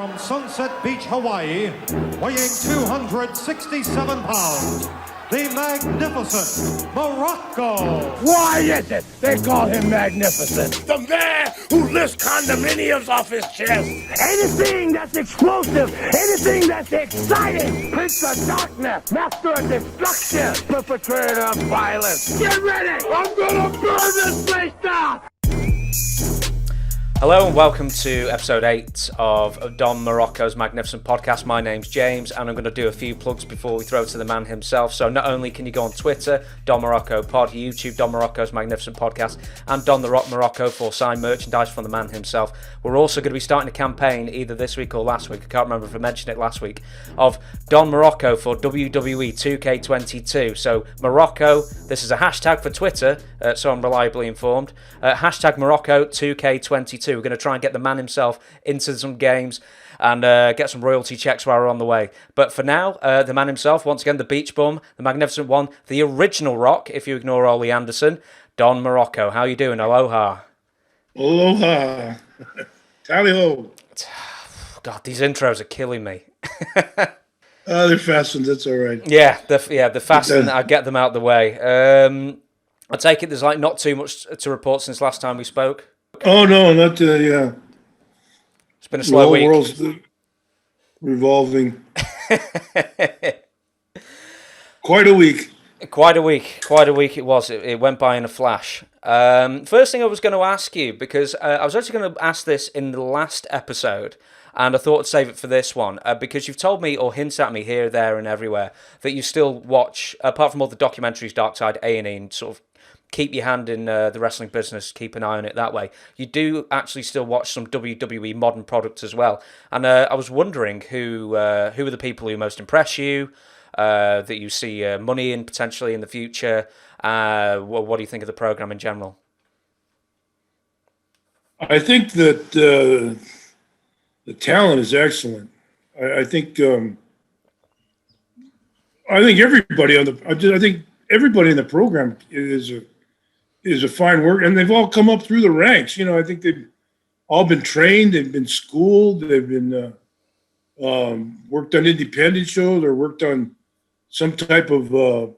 From Sunset Beach, Hawaii, weighing 267 pounds, the magnificent Muraco. Why is it they call him magnificent? The man who lifts condominiums off his chest. Anything that's explosive, anything that's exciting, Prince of Darkness, Master of Destruction, perpetrator of violence. Get ready! I'm gonna burn this place down! Hello and welcome to episode 8 of Don Muraco's Magnificent Podcast. My name's James and I'm going to do a few plugs before we throw to the man himself. So not only can you go on Twitter, Don Muraco Pod, YouTube, Don Muraco's Magnificent Podcast, and Don the Rock Muraco for signed merchandise from the man himself. We're also going to be starting a campaign either this week or last week, I can't remember if I mentioned it last week, of Don Muraco for WWE 2K22. So Muraco, this is a hashtag for Twitter, so I'm reliably informed, hashtag Muraco 2K22. We're going to try and get the man himself into some games and get some royalty checks while we're on the way. But for now, the man himself, once again, the beach bum, the magnificent one, the original Rock, if you ignore Ollie Anderson, Don Muraco. How you doing? Aloha. Aloha. Tally-ho. God, these intros are killing me. They're fast ones. That's all right. Yeah, the fast and I get them out of the way. I take it there's like not too much to report since last time we spoke. Oh no, not yeah. It's been a slow week. The world's revolving. Quite a week. Quite a week it was. It went by in a flash. First thing I was going to ask you, because I was actually going to ask this in the last episode, and I thought I'd save it for this one, because you've told me or hinted at me here, there, and everywhere that you still watch, apart from all the documentaries, Dark Side, A&E, and sort of keep your hand in the wrestling business, keep an eye on it that way. You do actually still watch some WWE modern products as well. And I was wondering who are the people who most impress you, that you see money in potentially in the future. What do you think of the program in general? I think that the talent is excellent. I think everybody everybody in the program is a fine work, and they've all come up through the ranks. You know, I think they've all been trained, they've been schooled, they've been worked on independent shows or worked on some type of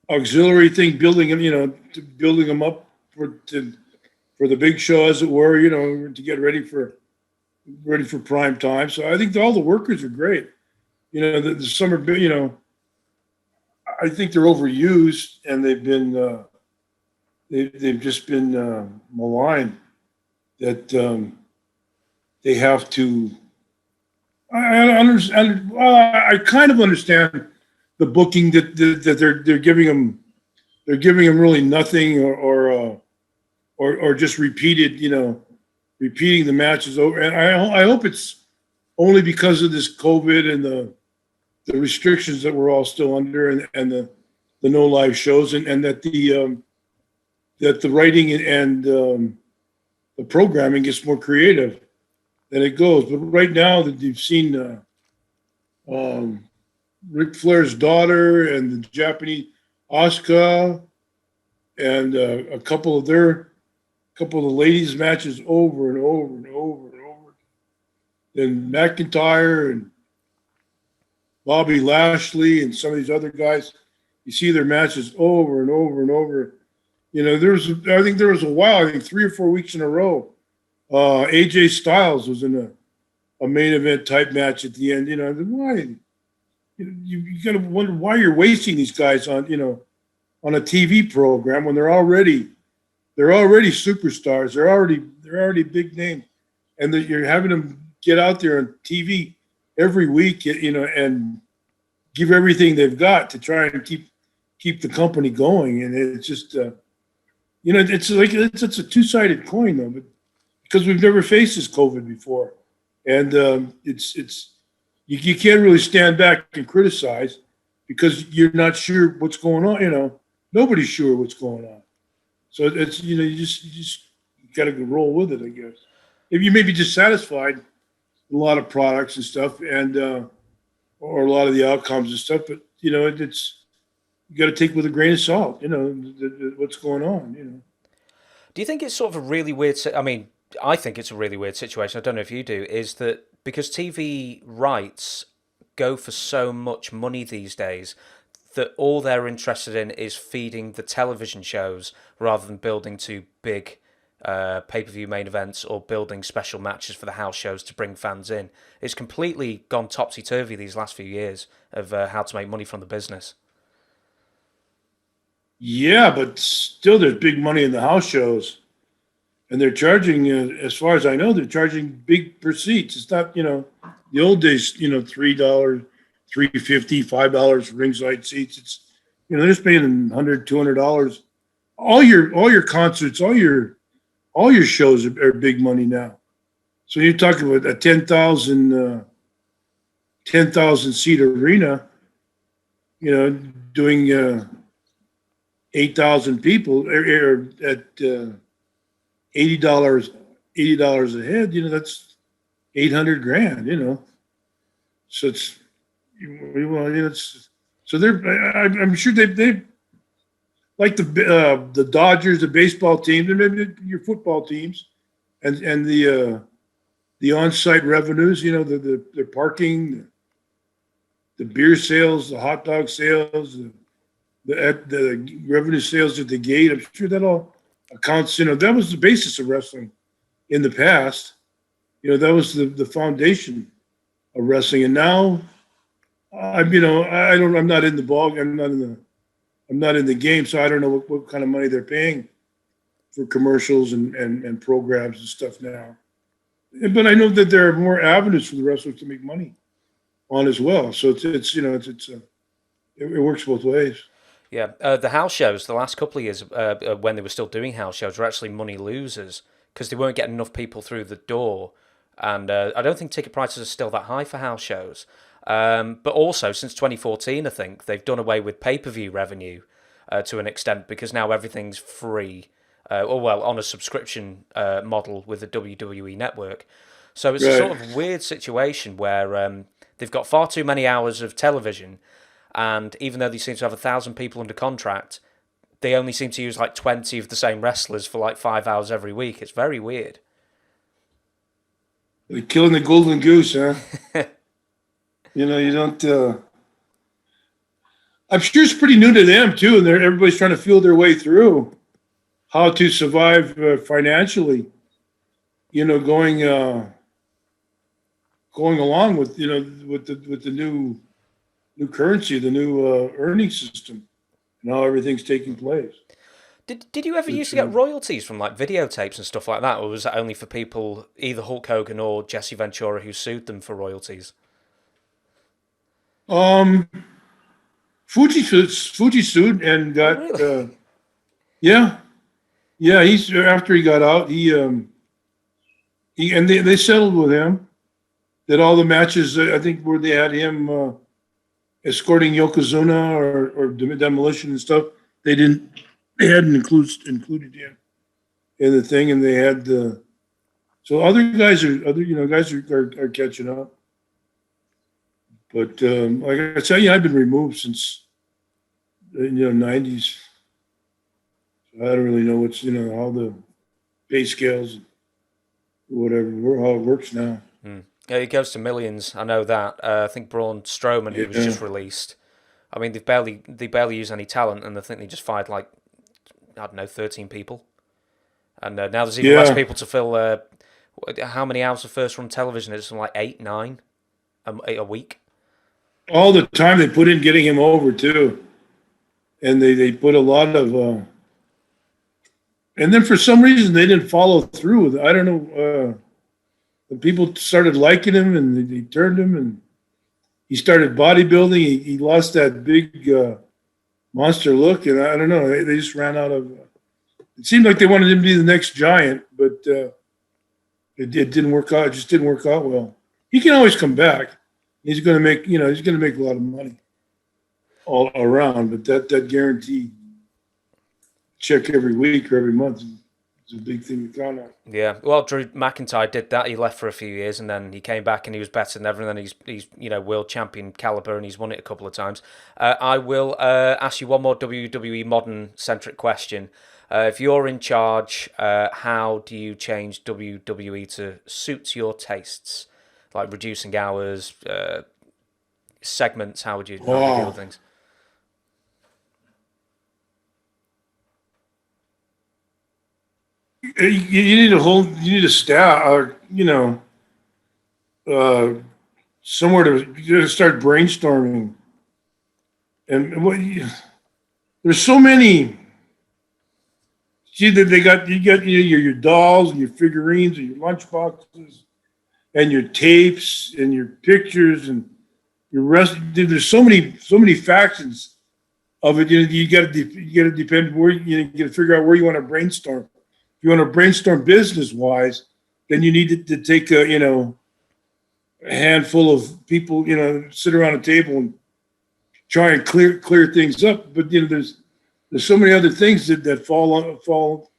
auxiliary thing, building them up for the big show, as it were. You know, to get ready for prime time. So I think all the workers are great. You know, the summer, you know, I think they're overused, and they've been they've just been maligned. That they have to. I understand. I kind of understand the booking that they're giving them. They're giving them really nothing, or just repeating the matches over. And I hope it's only because of this COVID and the restrictions that we're all still under, and the no live shows, and that the writing and the programming gets more creative than it goes. But right now that you've seen Ric Flair's daughter and the Japanese Asuka and a couple of the ladies' matches over and over and over and over. Then McIntyre and Bobby Lashley and some of these other guys, you see their matches over and over and over. You know, I think there was a while, 3 or 4 weeks in a row, AJ Styles was in a main event type match at the end. You know, why? You got to wonder why you're wasting these guys on a TV program when they're already superstars. They're already big names, and that you're having them get out there on TV every week, you know, and give everything they've got to try and keep the company going. And it's just, it's like it's a two-sided coin, though, but because we've never faced this COVID before, and you can't really stand back and criticize because you're not sure what's going on. You know, nobody's sure what's going on, so it's you just got to roll with it, I guess. If you may be dissatisfied with a lot of products and stuff, and or a lot of the outcomes and stuff, but it's you got to take with a grain of salt. You know what's going on. You know. Do you think it's sort of a really weird? I mean, I think it's a really weird situation. I don't know if you do. Is that because TV rights go for so much money these days that all they're interested in is feeding the television shows rather than building to big pay-per-view main events or building special matches for the house shows to bring fans in. It's completely gone topsy-turvy these last few years of how to make money from the business. Yeah, but still there's big money in the house shows. And they're charging, as far as I know, they're charging big per seats. It's not, the old days, $3, $3.50, $5 ringside seats. It's, they're just paying $100, $200. All your concerts, all your shows are big money now. So you're talking about a 10,000 seat arena, doing 8,000 people at $80 a head. That's $800,000. So it's so I'm sure they like the Dodgers, the baseball teams, and maybe your football teams, and the on-site revenues. The parking, the beer sales, the hot dog sales, the revenue sales at the gate. I'm sure that all accounts. That was the basis of wrestling in the past. That was the foundation of wrestling. And now, I'm not in the ball. I'm not in the game, so I don't know what kind of money they're paying for commercials and programs and stuff now. But I know that there are more avenues for the wrestlers to make money on as well. So it works both ways. Yeah, the house shows the last couple of years, when they were still doing house shows, were actually money losers because they weren't getting enough people through the door, and I don't think ticket prices are still that high for house shows. But also, since 2014, I think they've done away with pay-per-view revenue to an extent because now everything's free, on a subscription model with the WWE Network. So it's a sort of weird situation where they've got far too many hours of television. And even though they seem to have 1,000 people under contract, they only seem to use like 20 of the same wrestlers for like 5 hours every week. It's very weird. They're killing the golden goose, huh? You don't. I'm sure it's pretty new to them too, and everybody's trying to feel their way through how to survive financially. Going along with with the new currency, the new earning system, and how everything's taking place. Did you ever used to get royalties from like videotapes and stuff like that, or was that only for people, either Hulk Hogan or Jesse Ventura, who sued them for royalties? Fuji sued and got really? yeah. He's after he got out, they settled with him that all the matches, I think, where they had him escorting Yokozuna or Demolition and stuff, they hadn't included him in the thing, and they had so other guys are catching up. But like I said, I've been removed since 90s. So I don't really know what's how the pay scales, whatever, how it works now. Yeah, it goes to millions. I know that. I think Braun Strowman, who was just released. I mean, they barely use any talent, and I think they just fired 13 people. And now there's even less people to fill. How many hours of first run television? It's like 8, 9 a week. All the time they put in getting him over too, and they put a lot of. And then for some reason they didn't follow through with it. I don't know. The people started liking him, and they turned him, and he started bodybuilding. He lost that big monster look, and I don't know. They just ran out of. It seemed like they wanted him to be the next giant, but it didn't work out. It just didn't work out well. He can always come back. He's going to make a lot of money all around, but that guarantee check every week or every month is a big thing to count on. Yeah, well, Drew McIntyre did that. He left for a few years, and then he came back, and he was better than ever. And then he's world champion caliber, and he's won it a couple of times. I will ask you one more WWE modern centric question. If you're in charge, how do you change WWE to suit your tastes? Like reducing hours, segments, how would you deal with things? You need a staff, or somewhere to start brainstorming. And there's so many. See that you got your dolls and your figurines and your lunchboxes and your tapes and your pictures and your rest. There's so many factions of it. You got to depend where you got to figure out where you want to brainstorm. If you want to brainstorm business wise, then you need to take a handful of people, sit around a table and try and clear things up. But there's so many other things that fall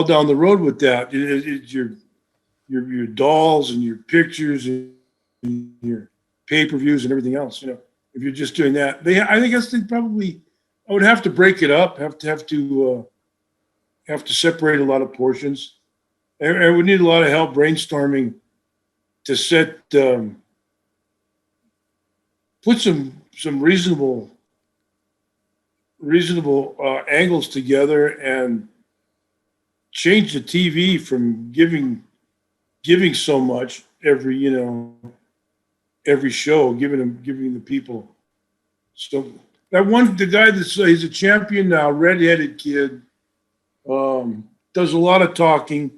down the road with that. It's your dolls and your pictures and your pay-per-views and everything else. If you're just doing that, I guess they probably. I would have to break it up. Have to separate a lot of portions. I would need a lot of help brainstorming to set put some reasonable angles together and change the TV from giving so much every show, giving the people. So the guy he's a champion now, redheaded kid, does a lot of talking.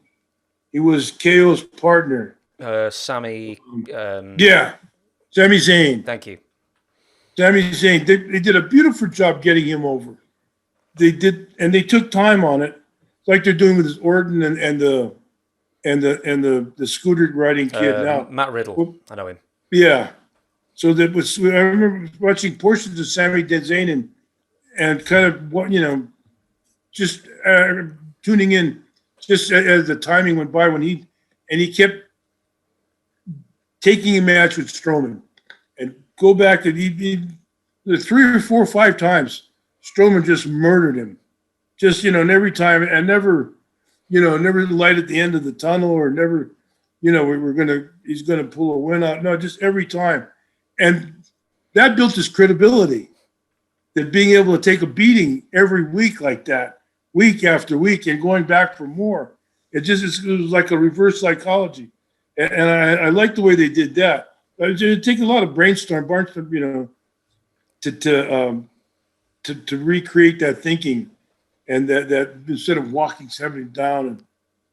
He was KO's partner. Sami. Sami Zayn. Thank you. Sami Zayn. They did a beautiful job getting him over. They did, and they took time on it, like they're doing with this Orton and the scooter riding kid now. Matt Riddle. Well, I know him. Yeah. So I remember watching portions of Sami Zayn and kind of just tuning in just as the timing went by he kept taking a match with Strowman and go back to the 3 or 4 or 5 times Strowman just murdered him, and every time, and never light at the end of the tunnel, or never, he's gonna pull a win out. No, just every time, and that built his credibility. That being able to take a beating every week like that, week after week, and going back for more, it was like a reverse psychology, and I like the way they did that. It takes a lot of brainstorm, to recreate that thinking, and that instead of walking somebody down and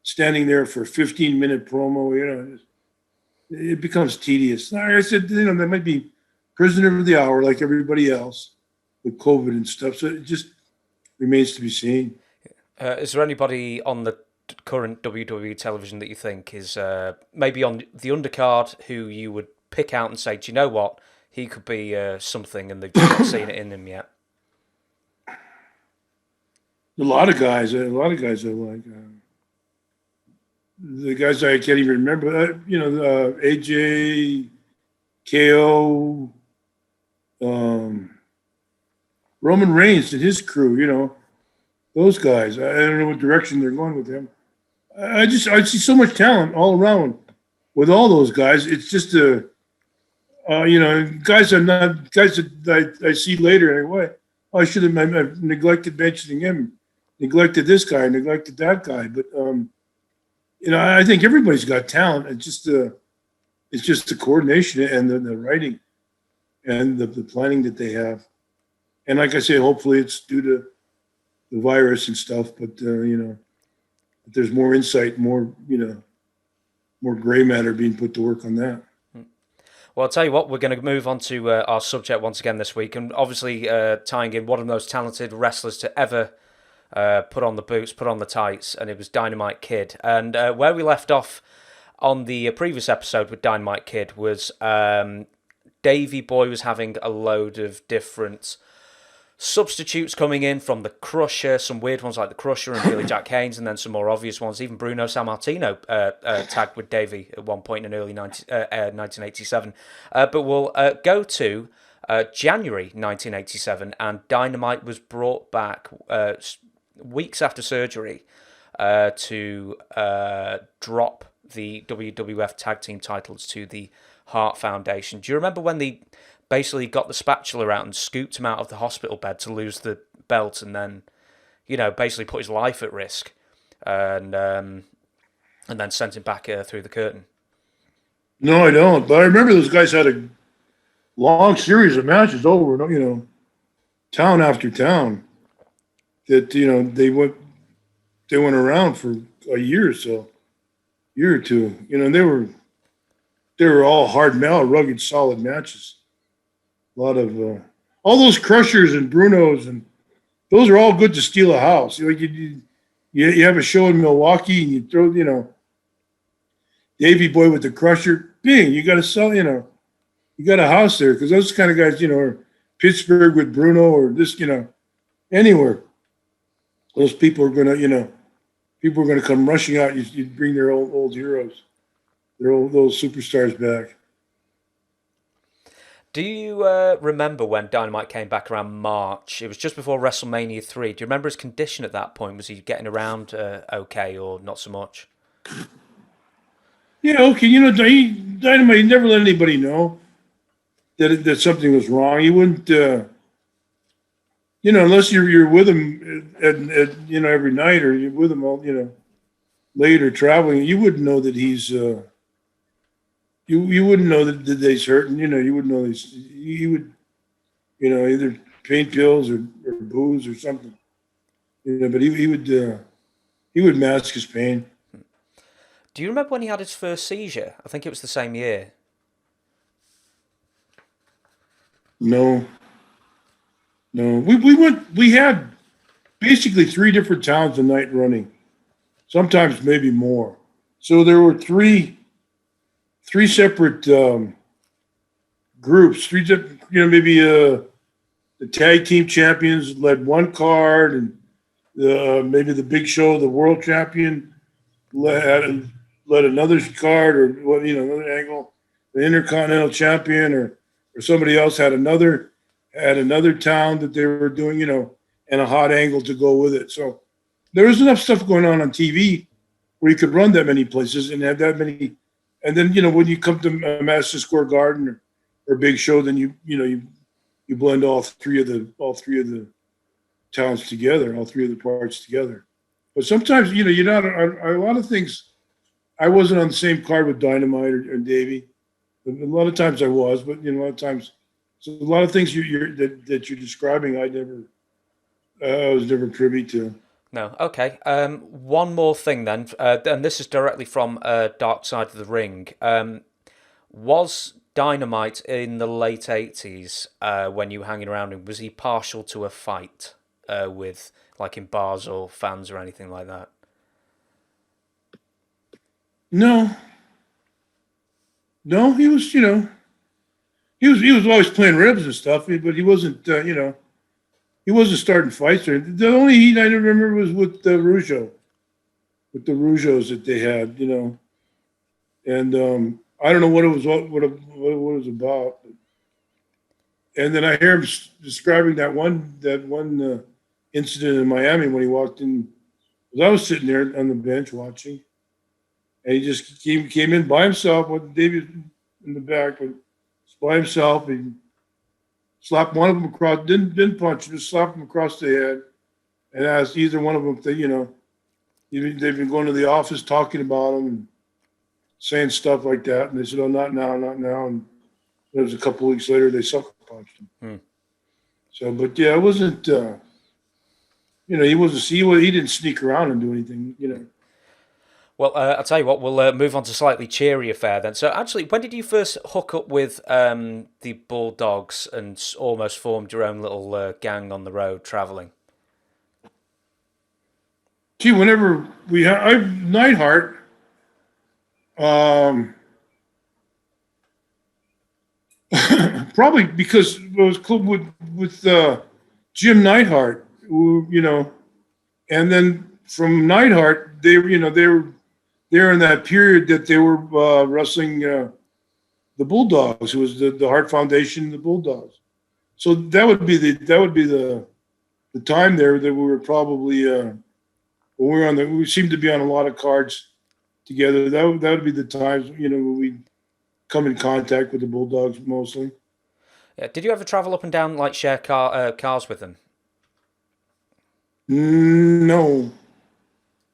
standing there for a 15-minute promo, it becomes tedious. Like I said, they might be prisoner of the hour like everybody else with COVID and stuff. So it just remains to be seen. Is there anybody on the current WWE television that you think is maybe on the undercard who you would pick out and say, do you know what? He could be something, and they've just not seen it in him yet. A lot of guys I like. The guys I can't even remember. AJ, KO, Roman Reigns and his crew. Those guys. I don't know what direction they're going with him. I see so much talent all around with all those guys. It's just guys that I see later anyway. I should have neglected mentioning him, neglected this guy, neglected that guy. But I think everybody's got talent. It's just the coordination and the writing and the planning that they have. And like I say, hopefully it's due to the virus and stuff. But there's more insight, more gray matter being put to work on that. Well, I'll tell you what, we're going to move on to our subject once again this week, and obviously tying in one of the most talented wrestlers to ever put on the boots, put on the tights, and it was Dynamite Kid. And where we left off on the previous episode with Dynamite Kid was Davey Boy was having a load of different substitutes coming in from the Crusher, some weird ones like the Crusher and Billy Jack Haynes, and then some more obvious ones. Even Bruno Sammartino tagged with Davey at one point in early 1987. But we'll go to January 1987, and Dynamite was brought back weeks after surgery to drop the WWF Tag Team titles to the Hart Foundation. Do you remember when they basically got the spatula out and scooped him out of the hospital bed to lose the belt, and then, basically put his life at risk, and then sent him back through the curtain? No, I don't. But I remember those guys had a long series of matches over, town after town. That they went around for a year or two. They were all rugged, solid matches. A lot of all those Crushers and Brunos, and those are all good to steal a house. You have a show in Milwaukee and you throw Davey Boy with the Crusher. Bing, you got to sell. You got a house there, because those kind of guys, or Pittsburgh with Bruno, or this, anywhere. Those people are gonna, people are gonna come rushing out. You bring their old heroes, those superstars back. Do you remember when Dynamite came back around March? It was just before WrestleMania 3. Do you remember his condition at that point? Was he getting around okay, or not so much? Yeah, okay. Dynamite, he never let anybody know that something was wrong. He wouldn't, unless you're with him at every night, or you're with him all, late or traveling, you wouldn't know that he's, you wouldn't know that he's hurting. You wouldn't know he would, either pain pills or booze or something. But he would mask his pain. Do you remember when he had his first seizure? I think it was the same year. No. We had basically 3 different towns a night running, sometimes maybe more. So there were three separate groups. Maybe the tag team champions led one card, and maybe the Big Show, the world champion, led another card, or another angle. The Intercontinental champion, or somebody else had another town that they were doing, and a hot angle to go with it. So there was enough stuff going on TV where you could run that many places and have that many. And then, when you come to Madison Square Garden or Big Show, then you blend all three of the towns together, all 3 of the parts together. But sometimes, you're not a lot of things. I wasn't on the same card with Dynamite or Davey. A lot of times I was, but a lot of times, so a lot of things that you're describing, I was never privy to. No, okay. One more thing then, and this is directly from Dark Side of the Ring. Was Dynamite in the late 80s, when you were hanging around him, was he partial to a fight with, like, in bars or fans or anything like that? No, he was, he was always playing ribs and stuff, but he wasn't, he wasn't starting fights. The only heat I remember was with the Rougeau, with the Rougeaus that they had, and I don't know what it was about. And then I hear him describing that one incident in Miami when he walked in. I was sitting there on the bench watching. And he just came in by himself with David in the back, but by himself. He slapped one of them across, didn't punch, just slapped him across the head, and asked either one of them if they've been going to the office talking about him and saying stuff like that. And they said, "Oh, not now." And it was a couple of weeks later, they sucker punched him. So, but yeah, it wasn't, he didn't sneak around and do anything, Well, I'll tell you what, we'll move on to slightly cheerier fare then. So actually, when did you first hook up with the Bulldogs and almost formed your own little gang on the road traveling? Gee, whenever Neidhart, probably because it was cool with Jim Neidhart, who, and then from Neidhart, they were there in that period that they were wrestling the Bulldogs. It was the Hart Foundation, the Bulldogs. So that would be the the time there that we were probably when we seemed to be on a lot of cards together. That would be the times, when we come in contact with the Bulldogs mostly. Yeah. Did you ever travel up and down, like share cars with them? No,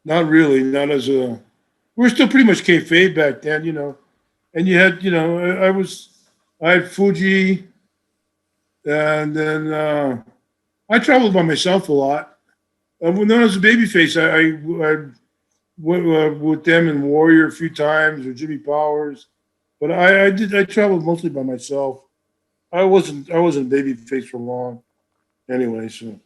not really. Not as a. We were still pretty much kayfabe back then, And you had, I had Fuji, and then I traveled by myself a lot. When I was a babyface, I went with them in Warrior a few times, or Jimmy Powers, but I traveled mostly by myself. I wasn't babyface for long, anyway. So.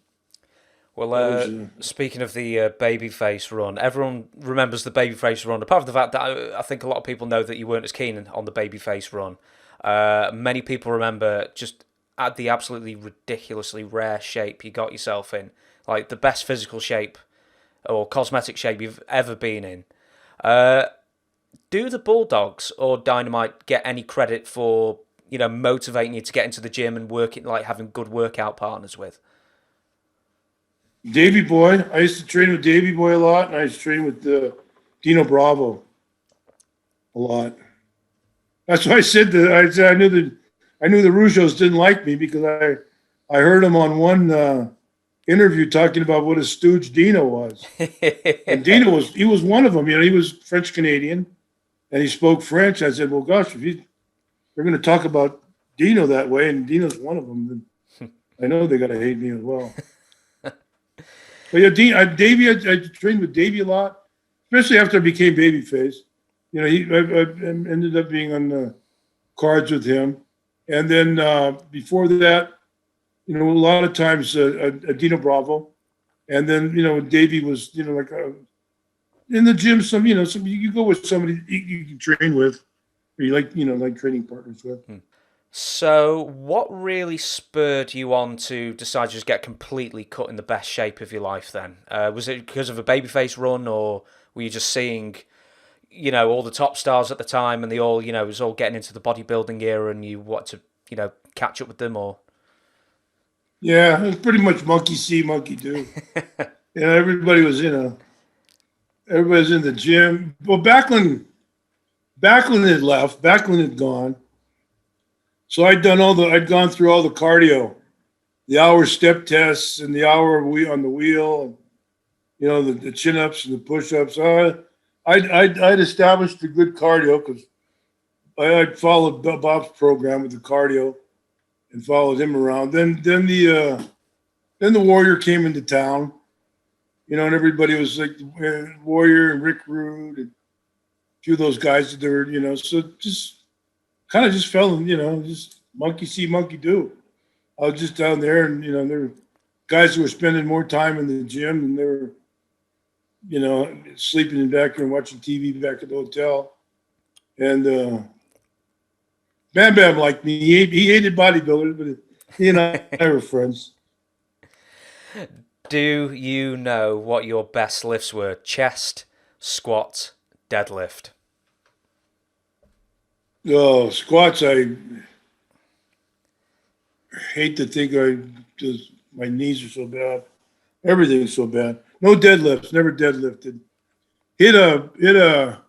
Well, speaking of the babyface run, everyone remembers the babyface run, apart from the fact that I think a lot of people know that you weren't as keen on the babyface run. Many people remember just at the absolutely ridiculously rare shape you got yourself in, like the best physical shape or cosmetic shape you've ever been in. Do the Bulldogs or Dynamite get any credit for, motivating you to get into the gym and working, like having good workout partners with? Davey Boy. I used to train with Davey Boy a lot, and I used to train with Dino Bravo a lot. That's why I said that. I knew the Rougeos didn't like me because I heard him on one interview talking about what a stooge Dino was, and Dino was one of them. He was French Canadian, and he spoke French. I said, well, gosh, if they're going to talk about Dino that way, and Dino's one of them, then I know they got to hate me as well. But yeah, Davey, I trained with Davey a lot, especially after I became babyface. I ended up being on the cards with him. And then before that, a lot of times Dino Bravo. And then, Davey was, like in the gym, you go with somebody you can train with, or you like training partners with. So, what really spurred you on to decide to just get completely cut in the best shape of your life then? Was it because of a babyface run, or were you just seeing, all the top stars at the time and they all, it was all getting into the bodybuilding era and you wanted to, catch up with them, or? Yeah, it was pretty much monkey see, monkey do. Everybody was, everybody's in the gym. Well, Backlund had left, Backlund had gone. So I'd gone through all the cardio, the hour step tests and the hour on the wheel, and the chin ups and the push ups. I'd established a good cardio because I'd followed Bob's program with the cardio and followed him around. Then the Warrior came into town, and everybody was like Warrior and Rick Rude and a few of those guys that were, so just. Kind of just fell in, just monkey see, monkey do. I was just down there, and there were guys who were spending more time in the gym, and they were, sleeping in back here and watching TV back at the hotel. And Bam Bam liked me. He hated bodybuilders, but he and I were friends. Do you know what your best lifts were? Chest, squat, deadlift. Oh, squats, I hate to think my knees are so bad. Everything's so bad. No deadlifts, never deadlifted. Hit a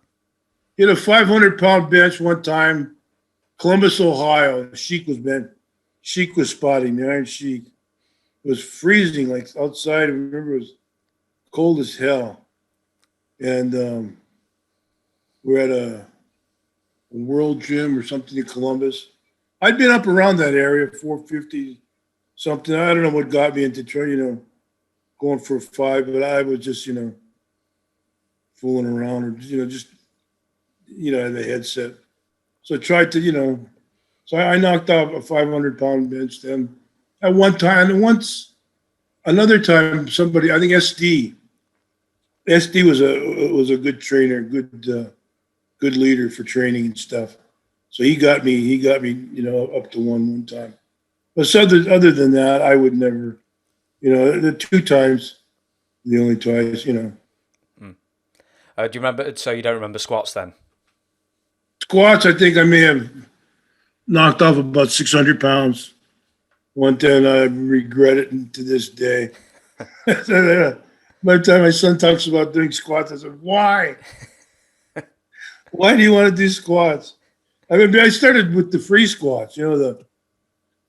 500-pound bench one time, Columbus, Ohio. Sheik was spotting me, Iron Sheik. It was freezing, like outside. I remember it was cold as hell. And we're at a World Gym or something in Columbus. I'd been up around that area, 450 something. I don't know what got me into going for a 5, but I was just, fooling around or, just, the headset. So I tried to, so I knocked out a 500-pound bench then. At one time, and another time, somebody, I think SD was a good trainer, good leader for training and stuff. So he got me, up to one time. But so other than that, I would never, the 2 times, the only twice, Do you remember? So you don't remember squats then? Squats, I think I may have knocked off about 600 pounds. One time, I regret it to this day. By the time my son talks about doing squats, I said, why? Why do you want to do squats? I mean, I started with the free squats, the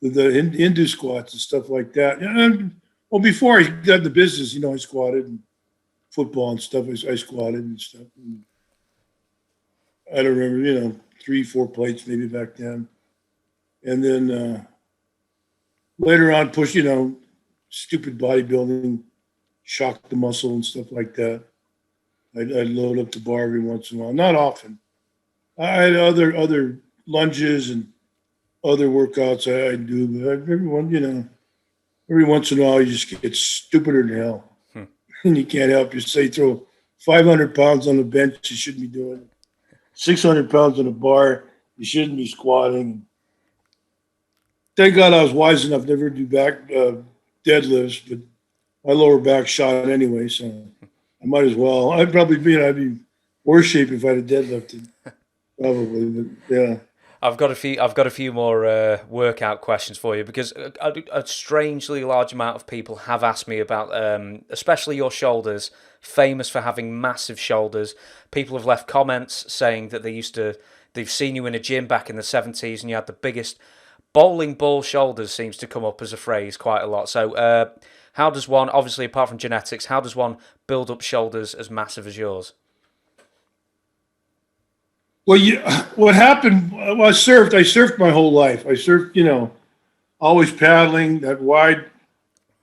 Hindu squats and stuff like that. Well, before I got the business, I squatted and football and stuff. I squatted and stuff. And I don't remember, 3-4 plates maybe back then. And then later on, push, stupid bodybuilding, shock the muscle and stuff like that. I'd load up the bar every once in a while. Not often. I had other lunges and other workouts I do, but every once in a while you just get stupider than hell. And you can't help you say throw 500 pounds on the bench, you shouldn't be doing it. 600 pounds on a bar, you shouldn't be squatting. Thank God I was wise enough never to do back deadlifts, but my lower back shot anyway, so I might as well. I'd be worse shape if I'd have deadlifted, probably. But yeah, I've got a few more workout questions for you, because a strangely large amount of people have asked me about, especially your shoulders. Famous for having massive shoulders. People have left comments saying that they've seen you in a gym back in the 70s and you had the biggest bowling ball shoulders. Seems to come up as a phrase quite a lot. So how does one, obviously apart from genetics, how does one build up shoulders as massive as yours? Well, what happened? Well, I surfed my whole life. I surfed, always paddling, that wide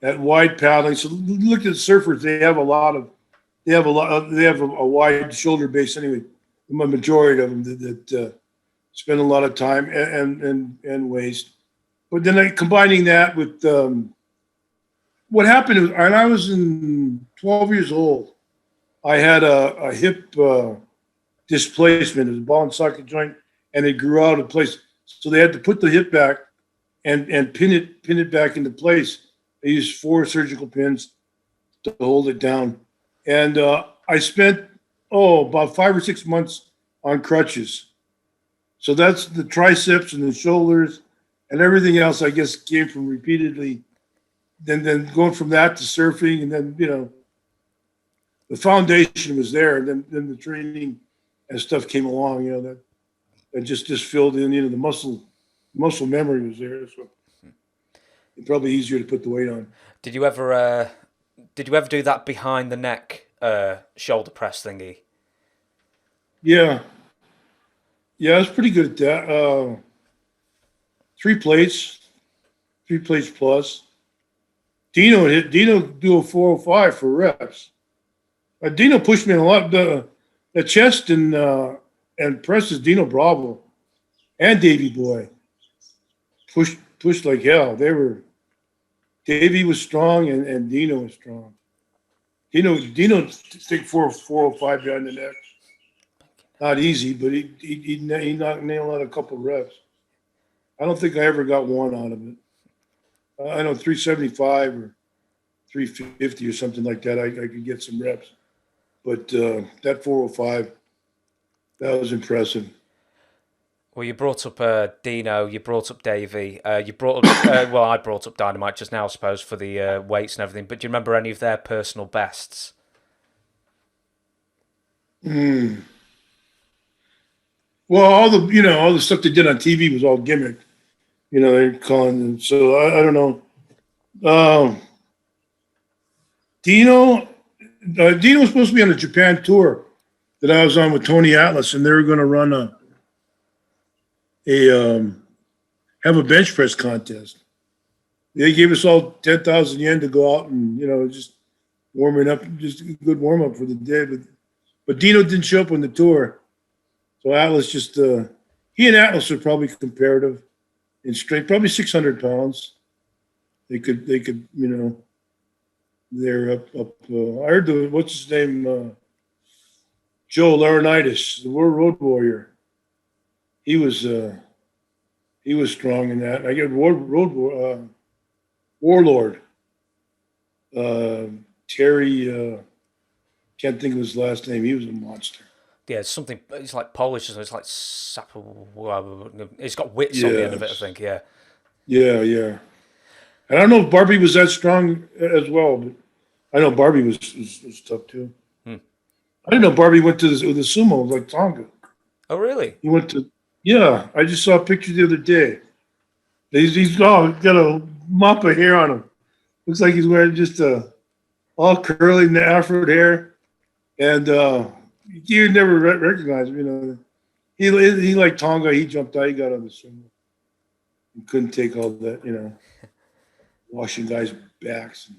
paddling. So look at surfers; they have a wide shoulder base anyway. The majority of them that spend a lot of time and waste. But then combining that with what happened was, and I was 12 years old. I had a hip displacement. It was a ball and socket joint, and it grew out of place. So they had to put the hip back and pin it back into place. They used 4 surgical pins to hold it down. And I spent, about 5 or 6 months on crutches. So that's the triceps and the shoulders and everything else, I guess, came from repeatedly. Then going from that to surfing, and then, the foundation was there. And then the training and stuff came along, that just filled in, the muscle memory was there. So it's probably easier to put the weight on. Did you ever do that behind the neck shoulder press thingy? Yeah, I was pretty good at that. 3 plates plus. Dino do a 405 for reps. Dino pushed me a lot. The chest and presses, Dino Bravo and Davey Boy pushed like hell. Davey was strong and Dino was strong. Dino stick 405 behind the neck. Not easy, but he nailed out a couple reps. I don't think I ever got one out of it. I know 375 or 350 or something like that. I could get some reps, but that 405, that was impressive. Well, you brought up Dino, you brought up Davey, you brought up, I brought up Dynamite just now, I suppose, for the weights and everything, but do you remember any of their personal bests? Well, all the stuff they did on TV was all gimmick. They're calling them. So I don't know. Dino was supposed to be on a Japan tour that I was on with Tony Atlas, and they were going to run have a bench press contest. They gave us all 10,000 yen to go out and just warming up, just a good warm up for the day. But Dino didn't show up on the tour, so Atlas just he and Atlas are probably comparative in strength, probably 600 pounds. They could they're up. I heard what's his name, Joe Laurinaitis, the Road Warrior. He was strong in that. I get Warlord. Terry, can't think of his last name. He was a monster. Yeah, it's something. It's like Polish, isn't it? It's like it's got wits on the end of it, I think. Yeah. Yeah. And I don't know if Barbie was that strong as well, but I know Barbie was tough too. I didn't know Barbie went to the sumo like Tonga. Oh, really? He went to, yeah. I just saw a picture the other day. He's got a mop of hair on him. Looks like he's wearing just all curly afro hair, and you never recognize him. You know, he like Tonga. He jumped out. He got on the sumo. He couldn't take all that. You know, washing guys' backs.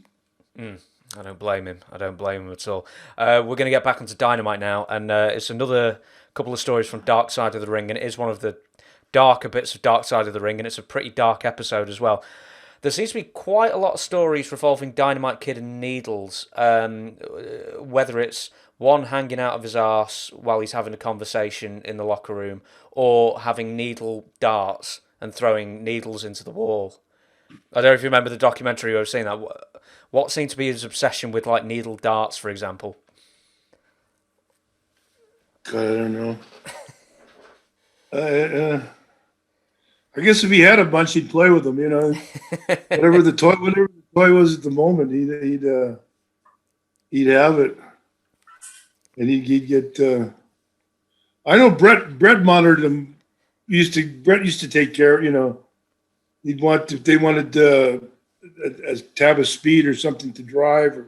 I don't blame him. I don't blame him at all. We're going to get back into Dynamite now, and it's another couple of stories from Dark Side of the Ring, and it is one of the darker bits of Dark Side of the Ring, and it's a pretty dark episode as well. There seems to be quite a lot of stories revolving Dynamite Kid and Needles, whether it's one hanging out of his arse while he's having a conversation in the locker room, or having needle darts and throwing needles into the wall. I don't know if you remember the documentary where I was saying that. What seemed to be his obsession with, like, needle darts, for example? God, I don't know. I guess if he had a bunch, he'd play with them. You know, whatever the toy was at the moment, he'd have it, and he'd get. I know Brett monitored him. Brett used to take care. You know, if they wanted a tab of speed or something to drive. Or,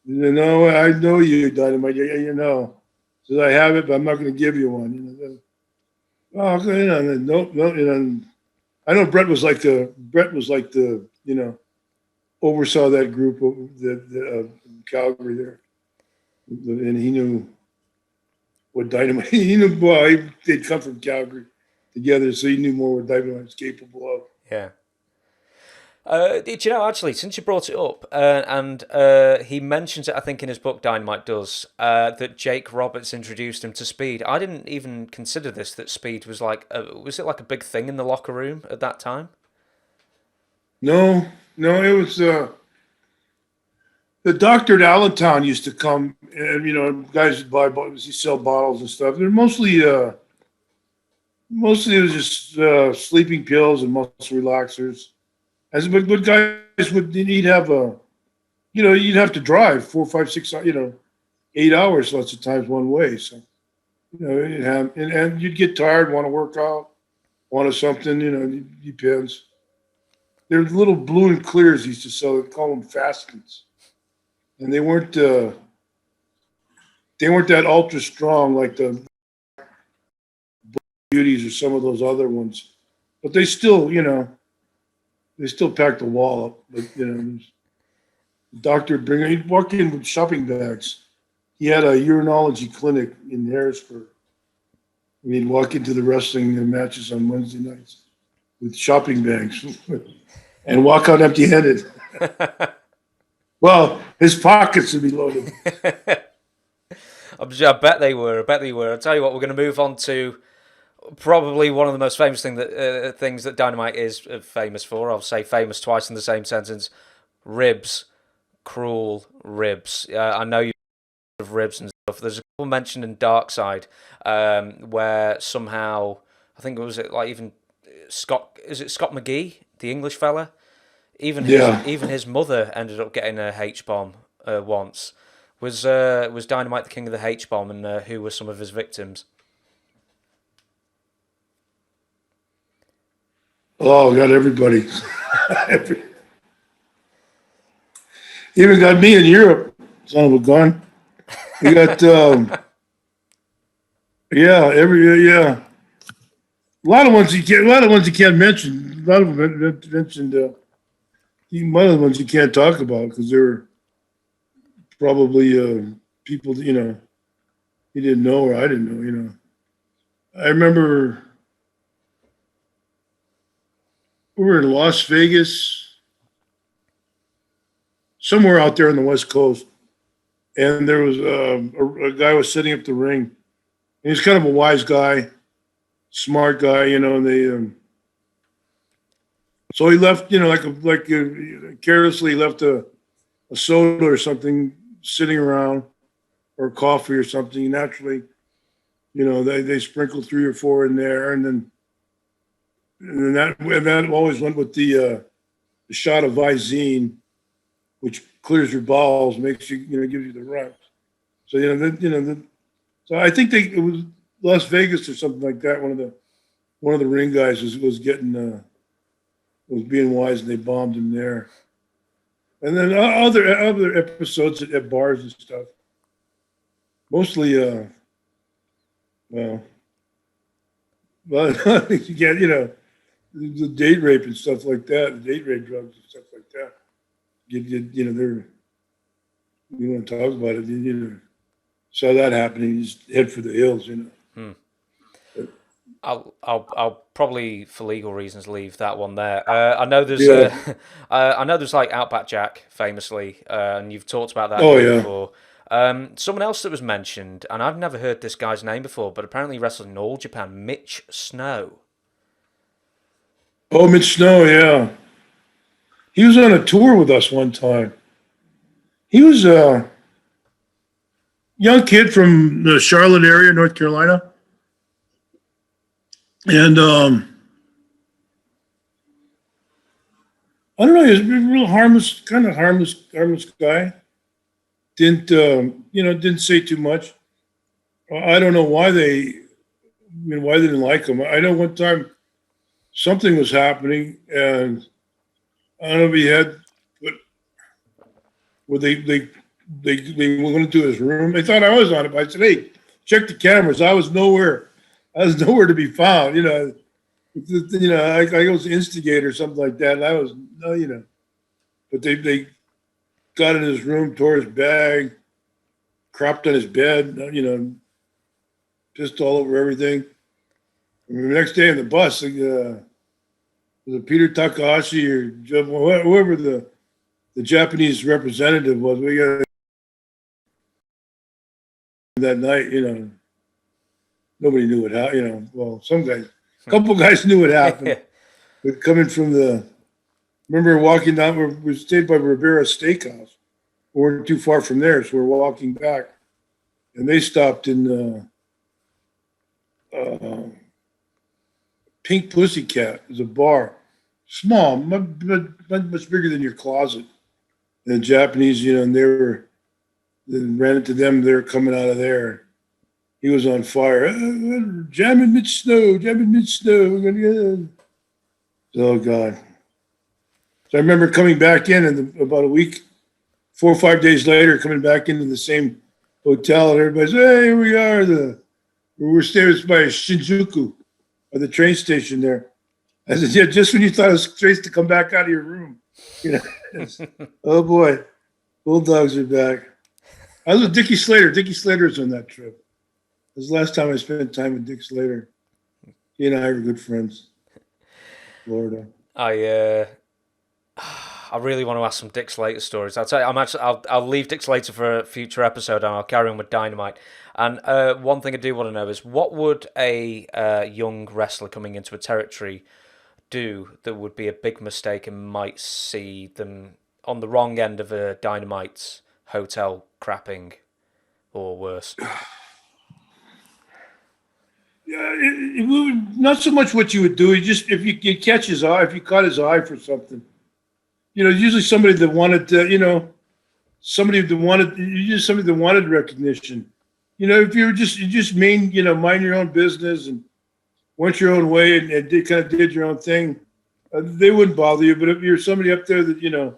you know, I know you, Dynamite. You know, so I have it, but I'm not going to give you one. You know. Oh, you know, no, you know. I know Brett was like the you know, oversaw that group of the Calgary there, and he knew what Dynamite. He knew they'd come from Calgary together, so he knew more what Dynamite was capable of. Yeah. Do you know, actually, since you brought it up, and he mentions it, I think, in his book, Dynamite does, that Jake Roberts introduced him to Speed. I didn't even consider this, that Speed was was it like a big thing in the locker room at that time? No, it was the doctor at Allentown used to come, and, you know, guys would buy bottles, he sell bottles and stuff. They're mostly it was just sleeping pills and muscle relaxers. But guys you'd have you'd have to drive 4, 5, 6, 8 hours lots of times one way. So, you know, and you'd get tired, want to work out, want something, you know, it depends. There's little blue and clears he used to sell, they call them fastens. And they weren't that ultra strong like the beauties or some of those other ones. But they still, you know, packed the wall up. But, you know, the doctor he'd walk in with shopping bags. He had a urinology clinic in Harrisburg. And he'd walk into the wrestling matches on Wednesday nights with shopping bags and walk out empty-handed. Well, his pockets would be loaded. I bet they were. I'll tell you what, we're going to move on to probably one of the most famous things that Dynamite is famous for. I'll say famous twice in the same sentence. Ribs. Cruel ribs. I know you have ribs and stuff. There's a couple mentioned in Dark Side where somehow, I think even Scott, is it Scott McGee, the English fella? Even his mother ended up getting a H-bomb once. Was Dynamite the king of the H-bomb, and who were some of his victims? Oh, got everybody. Even got me in Europe, son of a gun. You got, A lot of ones you can't mention. A lot of them mentioned. One of the ones you can't talk about because they're probably people that, you know, he didn't know or I didn't know. You know, I remember we were in Las Vegas, somewhere out there on the West Coast, and there was a guy was setting up the ring. And he's kind of a wise guy, smart guy, you know. And they, so he left, you know, carelessly left a soda or something sitting around, or coffee or something. Naturally, you know, they sprinkled 3 or 4 in there, and that always went with the shot of Visine, which clears your bowels, makes you, gives you the runs. So, so I think it was Las Vegas or something like that. One of the ring guys was getting, was being wise, and they bombed him there. And then other episodes at bars and stuff. Mostly, you get, the date rape and stuff like that, the date rape drugs and stuff like that. You want to talk about it, saw that happening, you just head for the hills, I'll probably, for legal reasons, leave that one there. I know there's I know there's like Outback Jack, famously, and you've talked about that before. Someone else that was mentioned, and I've never heard this guy's name before, but apparently wrestled in All Japan, Mitch Snow. Oh, Mitch Snow, yeah. He was on a tour with us one time. He was a young kid from the Charlotte area, North Carolina. And I don't know, he was a real harmless guy. Didn't say too much. I don't know why they didn't like him. I know one time something was happening, and I don't know if he had, but they were going to his room. They thought I was on it, but I said, "Hey, check the cameras." I was nowhere to be found. I was an instigator or something like that, and I was but they got in his room, tore his bag, cropped on his bed, pissed all over everything. And the next day on the bus, was it Peter Takahashi or whoever the Japanese representative was? We got that night, nobody knew what happened. Well, a couple guys knew what happened. But coming from remember walking down, we stayed by Rivera Steakhouse. We weren't too far from there, so we're walking back. And they stopped in Pink Pussycat. It was a bar. Small, much bigger than your closet. And the Japanese, and they ran into them. They were coming out of there. He was on fire. Jamming Mitch Snow. Oh, God. So I remember coming back in, and about a week, 4 or 5 days later, coming back into the same hotel, and everybody's, "Hey, here we are. We're staying by Shinjuku, at the train station there." I said, "Yeah, just when you thought it was straight to come back out of your room." Oh, boy. Bulldogs are back. I was with Dickie Slater. Dickie Slater's on that trip. This was the last time I spent time with Dick Slater. He and I were good friends. Florida. I really want to ask some Dick Slater stories. I'll tell you, I'll leave Dick Slater for a future episode, and I'll carry on with Dynamite. And one thing I do want to know is, what would a young wrestler coming into a territory do that would be a big mistake and might see them on the wrong end of a Dynamite's hotel crapping, or worse? Yeah, it would, not so much what you would do. Just if you catch his eye, if you caught his eye for something, usually somebody that wanted to, somebody that wanted recognition. If you just mind your own business and went your own way and did your own thing, they wouldn't bother you. But if you're somebody up there that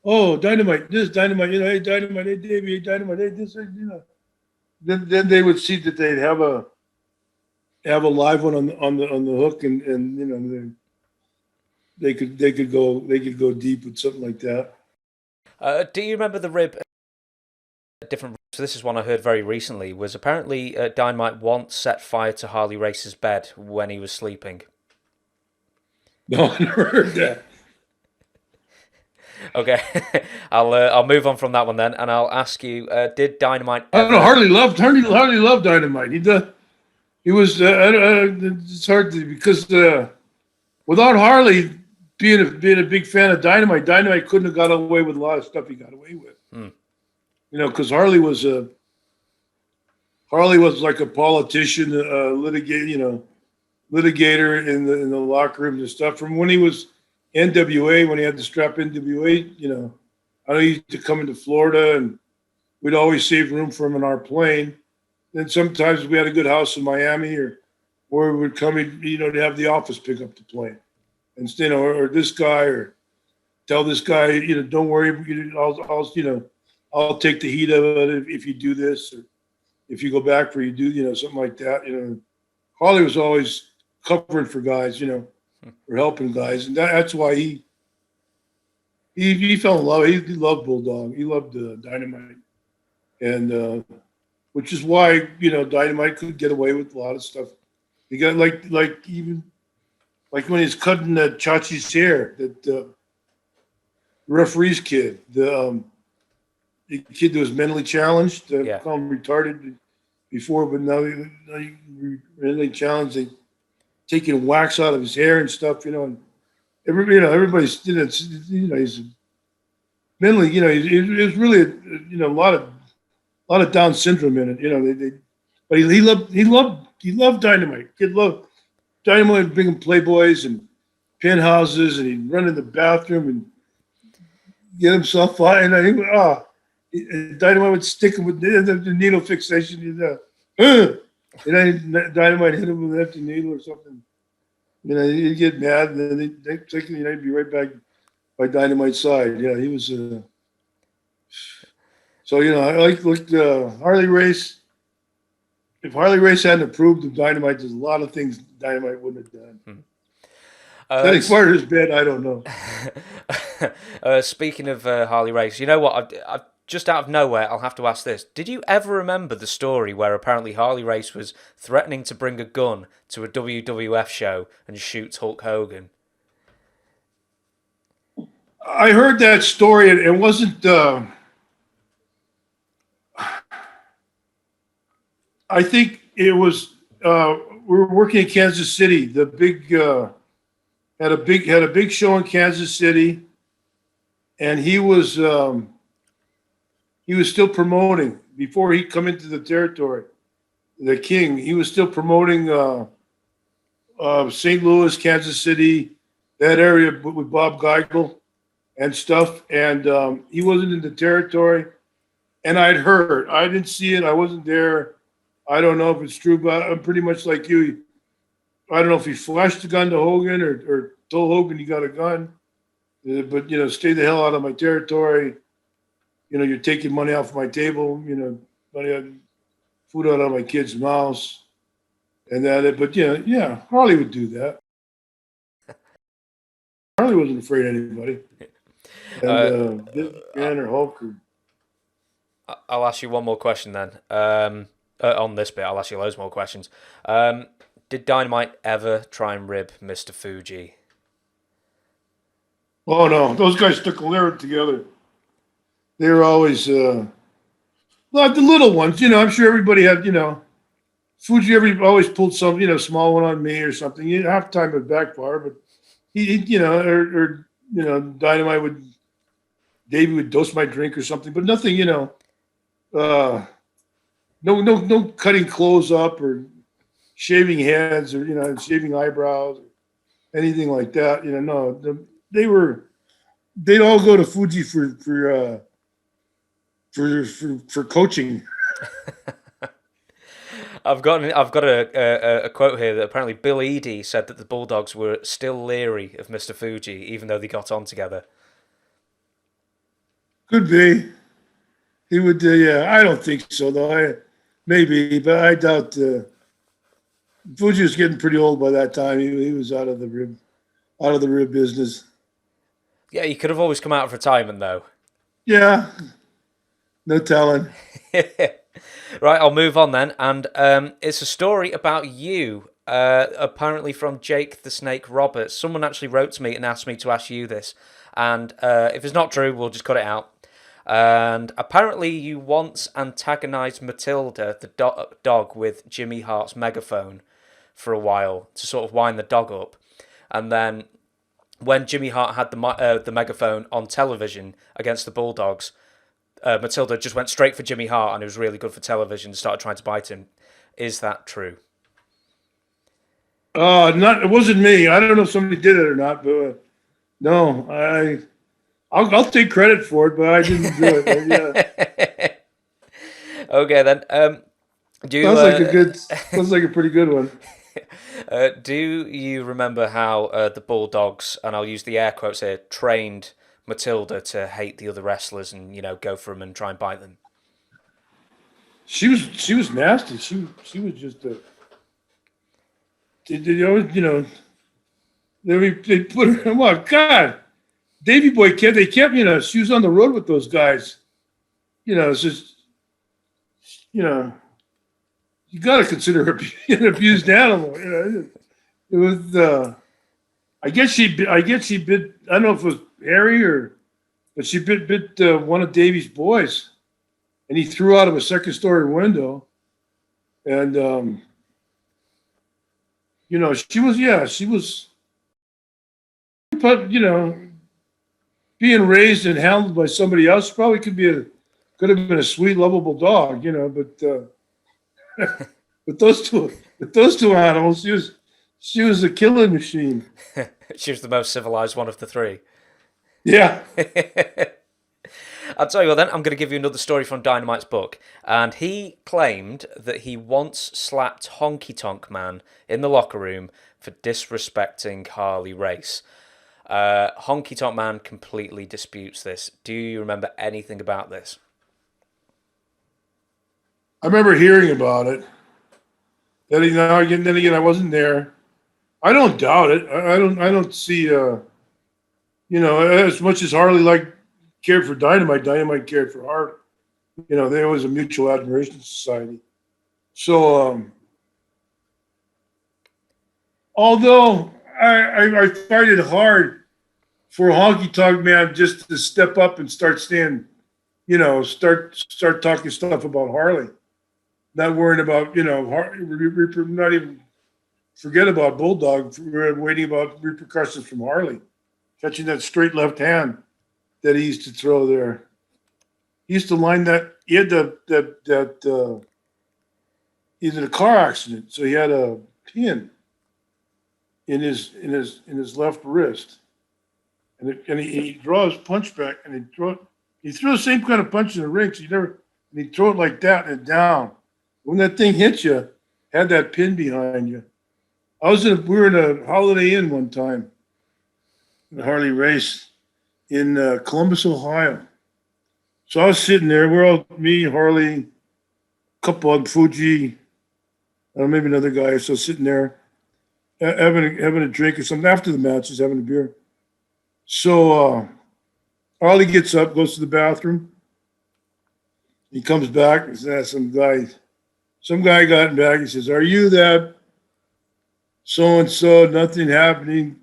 oh, Dynamite, this Dynamite, hey Dynamite, hey Davey, hey Dynamite, hey this, then they would see that they'd have a live one on the hook, and they could go deep with something like that. Do you remember the rib? Different. So this is one I heard very recently. Was apparently Dynamite once set fire to Harley Race's bed when he was sleeping. No, I never heard that. Okay, I'll move on from that one then, and I'll ask you: did Dynamite? I don't know. Harley loved Dynamite. He was. It's hard to, because without Harley being a big fan of Dynamite couldn't have got away with a lot of stuff he got away with. Because Harley was like a politician, litigator in the locker rooms and stuff. From when he was NWA, when he had to strap NWA, I know he used to come into Florida, and we'd always save room for him in our plane. Then sometimes we had a good house in Miami, or we would come, to have the office pick up the plane, and or this guy, or tell this guy, don't worry, I'll take the heat of it if you do this, or if you go back for you do, something like that. Harley was always covering for guys, or helping guys, and that's why he fell in love. He loved Bulldog. He loved Dynamite, and which is why Dynamite could get away with a lot of stuff. He got like when he's cutting Chachi's hair, that referee's kid, the kid that was mentally challenged, called him retarded before, but now he mentally challenged. They taking wax out of his hair and stuff, and everybody's he's mentally, it was really a lot of Down syndrome in it, but he loved Dynamite. Kid loved Dynamite, bring him Playboys and penthouses, and he'd run in the bathroom and get himself out, and Dynamite would stick him with the needle fixation, and then Dynamite hit him with an empty needle or something. He'd get mad, and then he'd be right back by Dynamite's side. Yeah, he was. So I like Harley Race. If Harley Race hadn't approved of Dynamite, there's a lot of things Dynamite wouldn't have done. That part of his bed, I don't know. Speaking of Harley Race, you know what? I just out of nowhere, I'll have to ask this. Did you ever remember the story where apparently Harley Race was threatening to bring a gun to a WWF show and shoot Hulk Hogan? I heard that story. It wasn't... I think it was... we were working in Kansas City. The big... had a big show in Kansas City, and he was still promoting before he come into the territory. The King, he was still promoting St. Louis, Kansas City, that area with Bob Geigel and stuff. And he wasn't in the territory, and I'd heard. I didn't see it. I wasn't there. I don't know if it's true, but I'm pretty much like you. I don't know if he flashed the gun to Hogan or told Hogan you got a gun, but stay the hell out of my territory. You're taking money off my table. Food out of my kids' mouths, and that. But Harley would do that. Harley wasn't afraid of anybody. And Man or Hulk. I'll ask you one more question then. On this bit, I'll ask you loads more questions. Did Dynamite ever try and rib Mr. Fuji? Oh, no. Those guys took a lyric together. They were always, the little ones, I'm sure everybody had, Fuji always pulled some, small one on me or something. Half the time it backfire, but he Dynamite Davey would dose my drink or something, but nothing, no cutting clothes up or shaving heads or, shaving eyebrows, or anything like that. No, they'd all go to Fuji for coaching. I've got a quote here that apparently Bill Eadie said that the Bulldogs were still leery of Mr. Fuji, even though they got on together. Could be. He would, I don't think so, though. Maybe, but I doubt. Fuji was getting pretty old by that time. He was out of the rib business. Yeah, he could have always come out of retirement, though. Yeah, no telling. Right, I'll move on then, and it's a story about you, apparently from Jake the Snake Roberts. Someone actually wrote to me and asked me to ask you this, and if it's not true, we'll just cut it out. And apparently you once antagonised Matilda, the dog, with Jimmy Hart's megaphone for a while to sort of wind the dog up. And then when Jimmy Hart had the megaphone on television against the Bulldogs, Matilda just went straight for Jimmy Hart, and it was really good for television and started trying to bite him. Is that true? It wasn't me. I don't know if somebody did it or not, but no, I'll take credit for it, but I didn't do it. Yeah. Okay, then. Sounds like a pretty good one. Do you remember how the Bulldogs, and I'll use the air quotes here, trained Matilda to hate the other wrestlers and go for them and try and bite them? She was nasty. She was just a. They always, they put her. Oh God, Davey Boy Kid. They kept, she was on the road with those guys. It's just, you got to consider her an abused animal. It was. I guess she bit. I don't know if it was Harry but she bit one of Davey's boys, and he threw out of a second-story window. And she was. But being raised and handled by somebody else probably could have been a sweet, lovable dog, but. With those two animals, she was a killing machine. She was the most civilized one of the three. Yeah. I'll tell you what then, I'm going to give you another story from Dynamite's book. And he claimed that he once slapped Honky Tonk Man in the locker room for disrespecting Harley Race. Honky Tonk Man completely disputes this. Do you remember anything about this? I remember hearing about it. Then again, I wasn't there. I don't doubt it. I don't see. As much as Harley cared for Dynamite, Dynamite cared for Hart. There was a mutual admiration society. So, although I find it hard for Honky Tonk Man just to step up and start saying, start talking stuff about Harley. Not worrying about, not even forget about Bulldog. We're waiting about repercussions from Harley. Catching that straight left hand that he used to throw there. He used to line that. He had he's in a car accident, so he had a pin in his left wrist, and he draws punch back, and he threw the same kind of punch in the ring. So he'd throw it like that and down. When that thing hit you, had that pin behind you. We were in a Holiday Inn one time, the Harley race in Columbus, Ohio. So I was sitting there. We're all, me, Harley, a couple of Fuji, maybe another guy. So sitting there, having a drink or something after the match, just having a beer. So Harley gets up, goes to the bathroom. He comes back and says, some guy got back. He says, "Are you that so-and-so, nothing happening,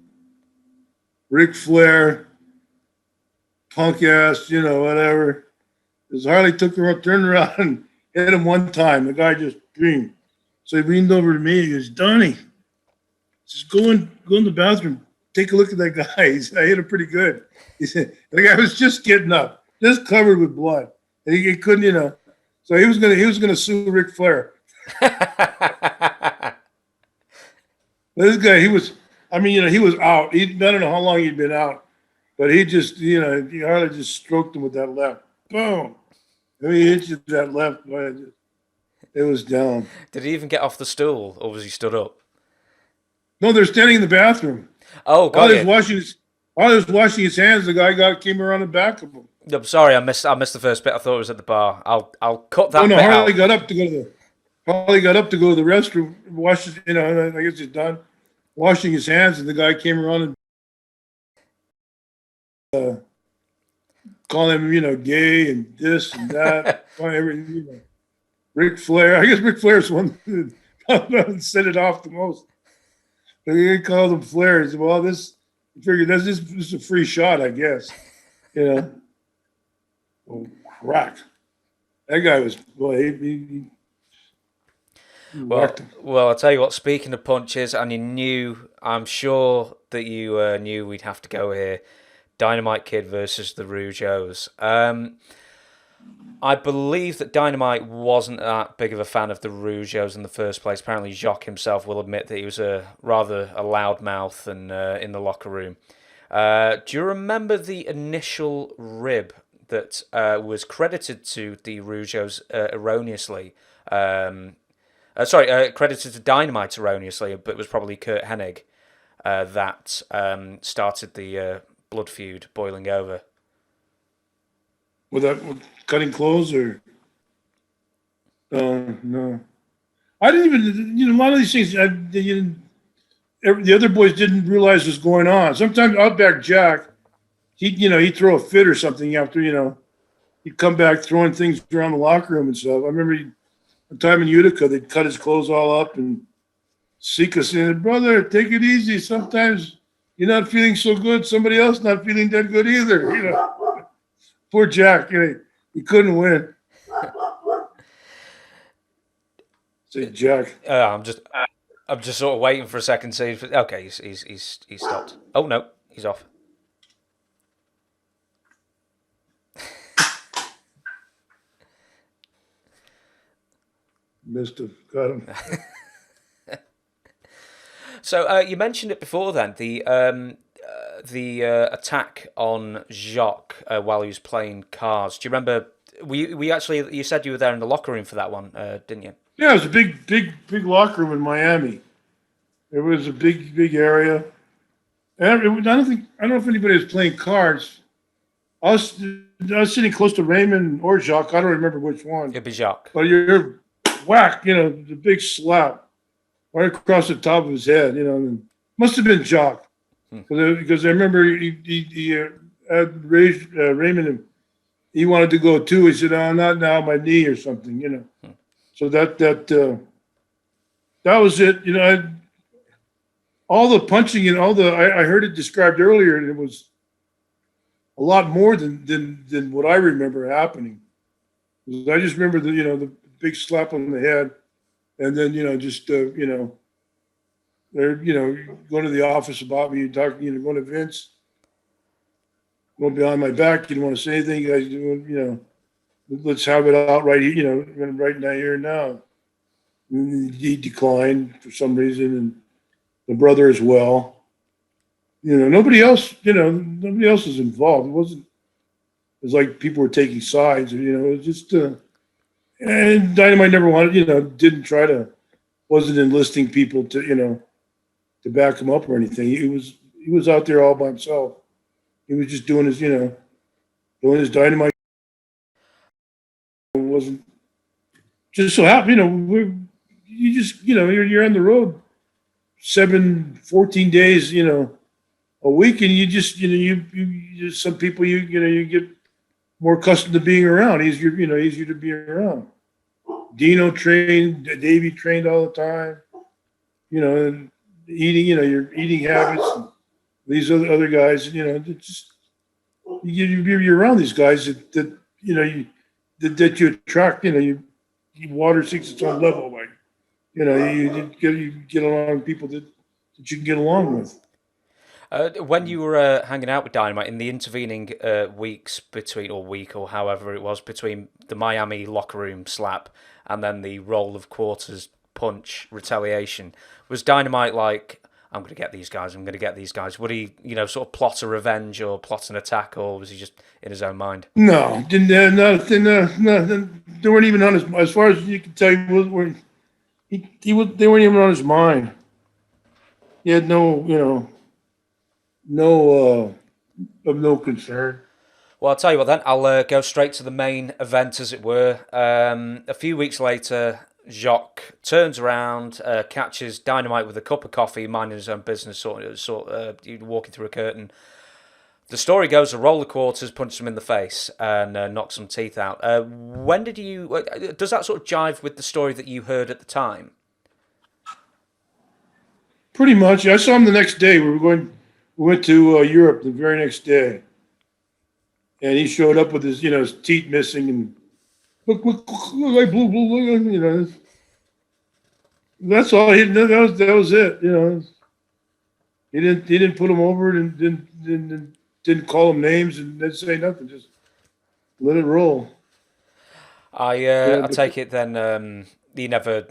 Ric Flair, punk ass, whatever?" Because Harley turned around and hit him one time. The guy just dreamed. So he leaned over to me. He goes, "Donnie," he says, go in the bathroom. Take a look at that guy. He said, "I hit him pretty good." He said, the guy was just getting up, just covered with blood. And he couldn't, so he was gonna sue Ric Flair. This guy, he was out. I don't know how long he'd been out, but he just, Harley just stroked him with that left. Boom. And he hit you with that left. It was down. Did he even get off the stool, or was he stood up? No, they're standing in the bathroom. Oh, God. While he was washing his hands, the guy came around the back of him. I'm sorry, I missed the first bit. I thought it was at the bar. I'll cut that. No, bit Harley out. got up to go to the restroom, wash his, I guess he's done washing his hands, and the guy came around and calling him, gay and this and that. Everything, Ric Flair. I guess Ric Flair's the one that set it off the most. They called him Flair. He said, "Well, this is a free shot, I guess." Oh, crack. That guy was, he well, I'll tell you what, speaking of punches, and I'm sure that you knew we'd have to go here, Dynamite Kid versus the Rougeaus. I believe that Dynamite wasn't that big of a fan of the Rougeaus in the first place. Apparently Jacques himself will admit that he was rather a loudmouth and in the locker room. Do you remember the initial rib that was credited to the Rougeos erroneously? Credited to Dynamite erroneously, but it was probably Kurt Hennig that started the blood feud boiling over. With cutting clothes or? No. I didn't even, a lot of these things, the other boys didn't realize was going on. Sometimes Outback Jack, he'd throw a fit or something after, he'd come back throwing things around the locker room and stuff. I remember one time in Utica, they'd cut his clothes all up and Sika saying, brother, take it easy. Sometimes you're not feeling so good. Somebody else not feeling that good either. Poor Jack, he couldn't win. Say Jack. I'm just sort of waiting for a second to see. Okay, he's stopped. Oh no, he's off. Missed him. Got him. So you mentioned it before then, the attack on Jacques while he was playing cards. Do you remember? You said you were there in the locker room for that one, didn't you? Yeah, it was a big locker room in Miami. It was a big area. And I don't know if anybody was playing cards. I was sitting close to Raymond or Jacques. I don't remember which one. It'd be Jacques. But you're whack, the big slap right across the top of his head, and must have been Jacques. Because I remember he had raised Raymond and he wanted to go too. He said, "Oh, not now, my knee or something," So that was it. All the punching and I heard it described earlier, and it was a lot more than what I remember happening. I just remember the big slap on the head, and then they're going to the office about me, talking, going to Vince, going behind my back. You don't want to say anything, guys. Let's have it out right here, right now here now. And he declined for some reason, and the brother as well. Nobody else was involved. It was like people were taking sides. It was just, and Dynamite never wanted, wasn't enlisting people to back him up or anything. He was out there all by himself. He was just doing his Dynamite. It wasn't just so happy, you're on the road 14 days, a week, and you just some people you get more accustomed to being around, easier to be around. Dino trained, Davey trained all the time, and eating, your eating habits, and these other guys, just you're around these guys that you attract, water seeks its own level, like, you get along with people that you can get along with. When you were hanging out with Dynamite in the intervening weeks week or however it was between the Miami locker room slap and then the roll of quarters punch retaliation, was Dynamite like, I'm going to get these guys, Would he, sort of plot a revenge or plot an attack, or was he just in his own mind? No, didn't. They weren't even on his. As far as you can tell, they weren't even on his mind. He had no concern. Well, I'll tell you what then. I'll go straight to the main event, as it were. A few weeks later, Jacques turns around, catches Dynamite with a cup of coffee, minding his own business, sort of walking through a curtain. The story goes, a roll of quarters punched him in the face and knocked some teeth out. When did you... Does that sort of jive with the story that you heard at the time? Pretty much. I saw him the next day. We went to Europe the very next day. And he showed up with his, his teeth missing and look, like blue, That's all he did. That was it, He didn't put him over and didn't call him names and didn't say nothing. Just let it roll. I take it then. He never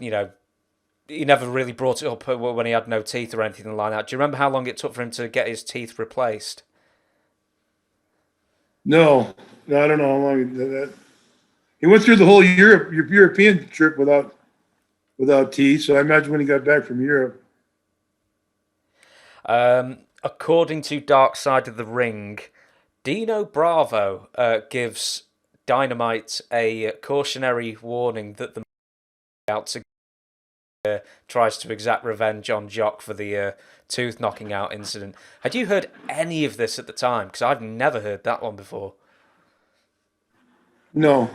really brought it up when he had no teeth or anything like that. Do you remember how long it took for him to get his teeth replaced? No, I don't know how long that. He went through the whole European trip without tea. So I imagine when he got back from Europe. According to Dark Side of the Ring, Dino Bravo gives Dynamite a cautionary warning that the out to tries to exact revenge on Jock for the tooth knocking out incident. Had you heard any of this at the time? Because I've never heard that one before. No,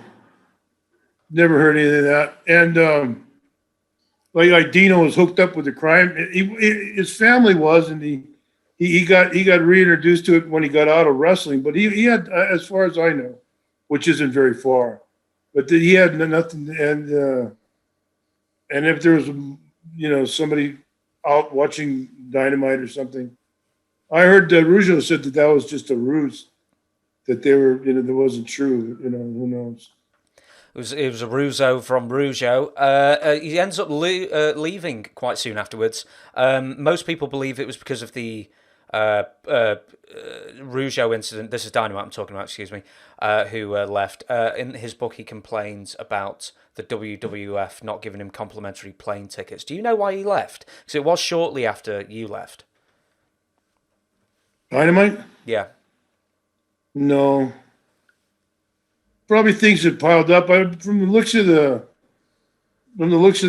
never heard any of that. And like Dino was hooked up with the crime. His family was, and he got reintroduced to it when he got out of wrestling. But he had, as far as I know, which isn't very far, but he had nothing. And if there was, somebody out watching Dynamite or something, I heard Rougeau said that was just a ruse, that they were, that wasn't true. Who knows? It was a Rougeau from Rougeau. He ends up leaving quite soon afterwards. Most people believe it was because of the Rougeau incident. This is Dynamite I'm talking about, excuse me, who left. In his book, he complains about the WWF not giving him complimentary plane tickets. Do you know why he left? Because it was shortly after you left. Dynamite? Yeah. No. Probably things had piled up. From the looks of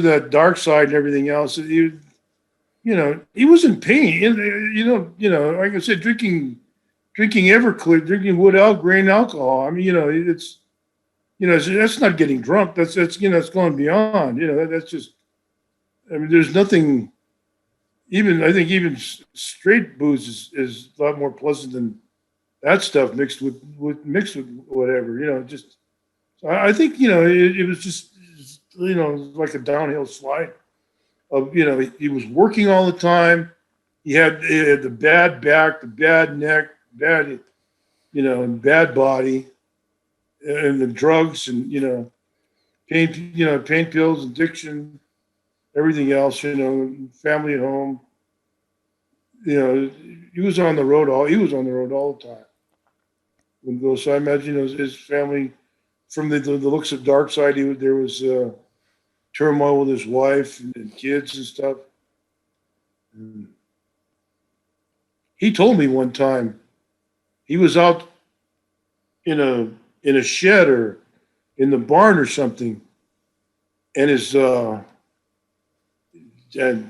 that dark side and everything else, he was in pain. Like I said, drinking Everclear, drinking grain alcohol. I mean, it's that's not getting drunk. That's it's going beyond. That's just. I mean, there's nothing. I think even straight booze is a lot more pleasant than that stuff mixed with whatever. Just. I think it was just like a downhill slide. He was working all the time. He had the bad back, the bad neck, and bad body, and the drugs and pain pills, addiction, everything else. Family at home. He was on the road all the time. So I imagine his family. From the looks of Dark Side, there was turmoil with his wife and kids and stuff. And he told me one time he was out in a shed or in the barn or something, and his and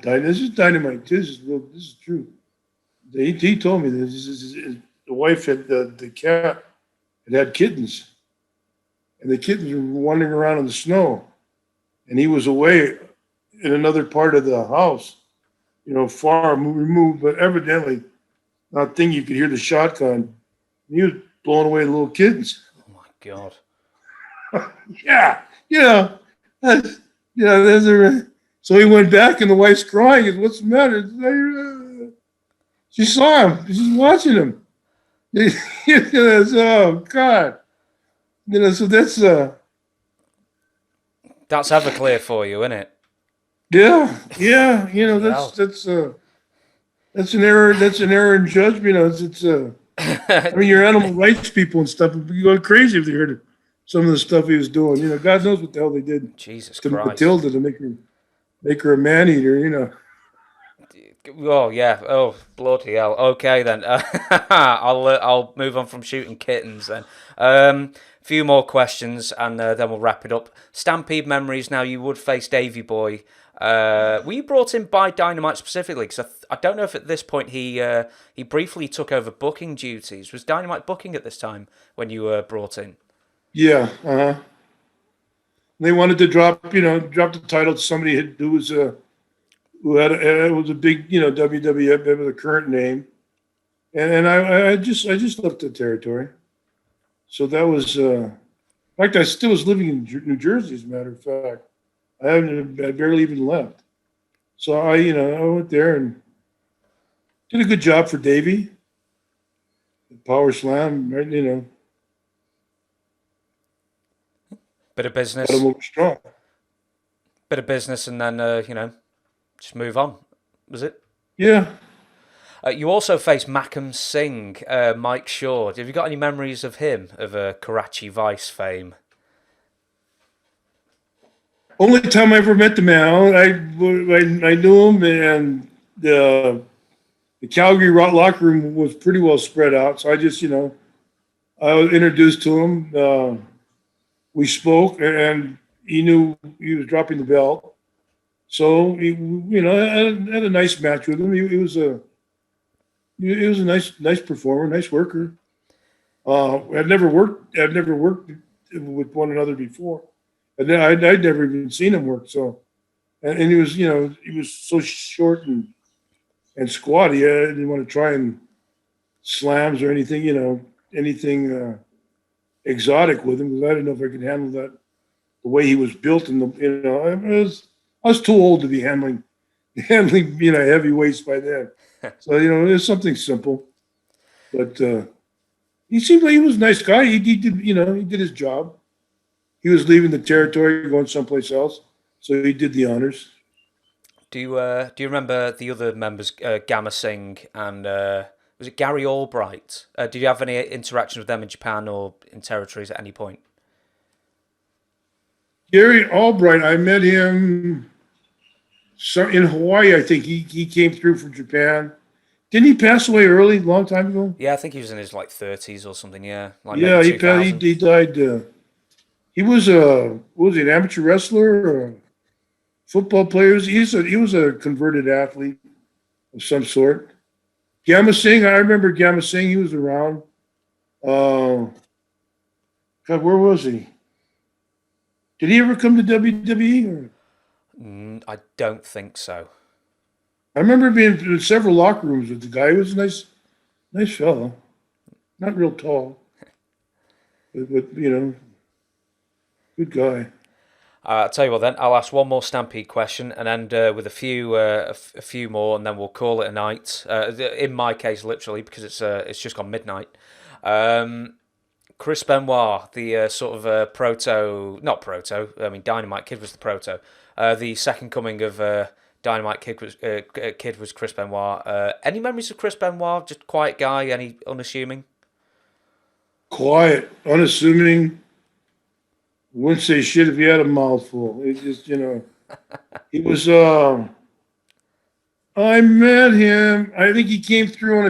this is Dynamite. This is true. He told me this. The wife had the cat had kittens. And the kittens were wandering around in the snow. And he was away in another part of the house, far removed, but evidently not thinking you could hear the shotgun. He was blowing away the little kittens. Oh, my God. Yeah. So he went back and the wife's crying. He said, "What's the matter?" She saw him. She's watching him. Oh, God. So that's Everclear for you, isn't it? Yeah. That's an error. That's an error in judgment. It's I mean, your animal rights people and stuff would be going crazy if they heard some of the stuff he was doing. God knows what the hell they did. Jesus to Christ. Matilda to make her a man eater. Oh yeah. Oh bloody hell. Okay then. I'll move on from shooting kittens then. Few more questions and then we'll wrap it up. Stampede Memories. Now you would face Davey Boy. Were you brought in by Dynamite specifically? Because I don't know if at this point he briefly took over booking duties. Was Dynamite booking at this time when you were brought in? Yeah. They wanted to drop the title to somebody who was a big WWF with a current name, and I just left the territory. So that was, in fact, I still was living in New Jersey, as a matter of fact. I barely even left. So I went there and did a good job for Davey. Power Slam, right, Bit of business. Got him over strong. Bit of business and then, just move on. Was it? Yeah. You also faced Makam Singh, Mike Shaw. Have you got any memories of him, of Karachi Vice fame? Only time I ever met the man, I knew him, and the Calgary locker room was pretty well spread out. So I just, I was introduced to him. We spoke, and he knew he was dropping the belt. So I had a nice match with him. He was a nice performer, nice worker. I'd never worked with one another before, and then I'd never even seen him work. So, and he was so short and squatty. I didn't want to try and slams or anything, exotic with him, because I didn't know if I could handle that the way he was built. I was too old to be handling heavy weights by then. So it was something simple, but he seemed like he was a nice guy. He did his job. He was leaving the territory, going someplace else, so he did the honors. Do you remember the other members, Gamma Singh and was it Gary Albright? Did you have any interaction with them in Japan or in territories at any point? Gary Albright, I met him in Hawaii. I think he came through from Japan. Didn't he pass away early, a long time ago? Yeah, I think he was in his 30s or something. Yeah, he died. He was an amateur wrestler or a football player? He was a converted athlete of some sort. Gamma Singh, I remember Gamma Singh. He was around. God, where was he? Did he ever come to WWE? I don't think so. I remember being in several locker rooms with the guy. He was a nice fellow. Not real tall, but good guy. I'll tell you what then, I'll ask one more Stampede question and end with a few more, and then we'll call it a night. In my case, literally, because it's just gone midnight. Chris Benoit, the Dynamite Kid was the proto. The second coming of Dynamite Kid was Chris Benoit. Any memories of Chris Benoit? Just quiet guy, any unassuming? Quiet, unassuming. Wouldn't say shit if he had a mouthful. It just, he was. I met him. I think he came through on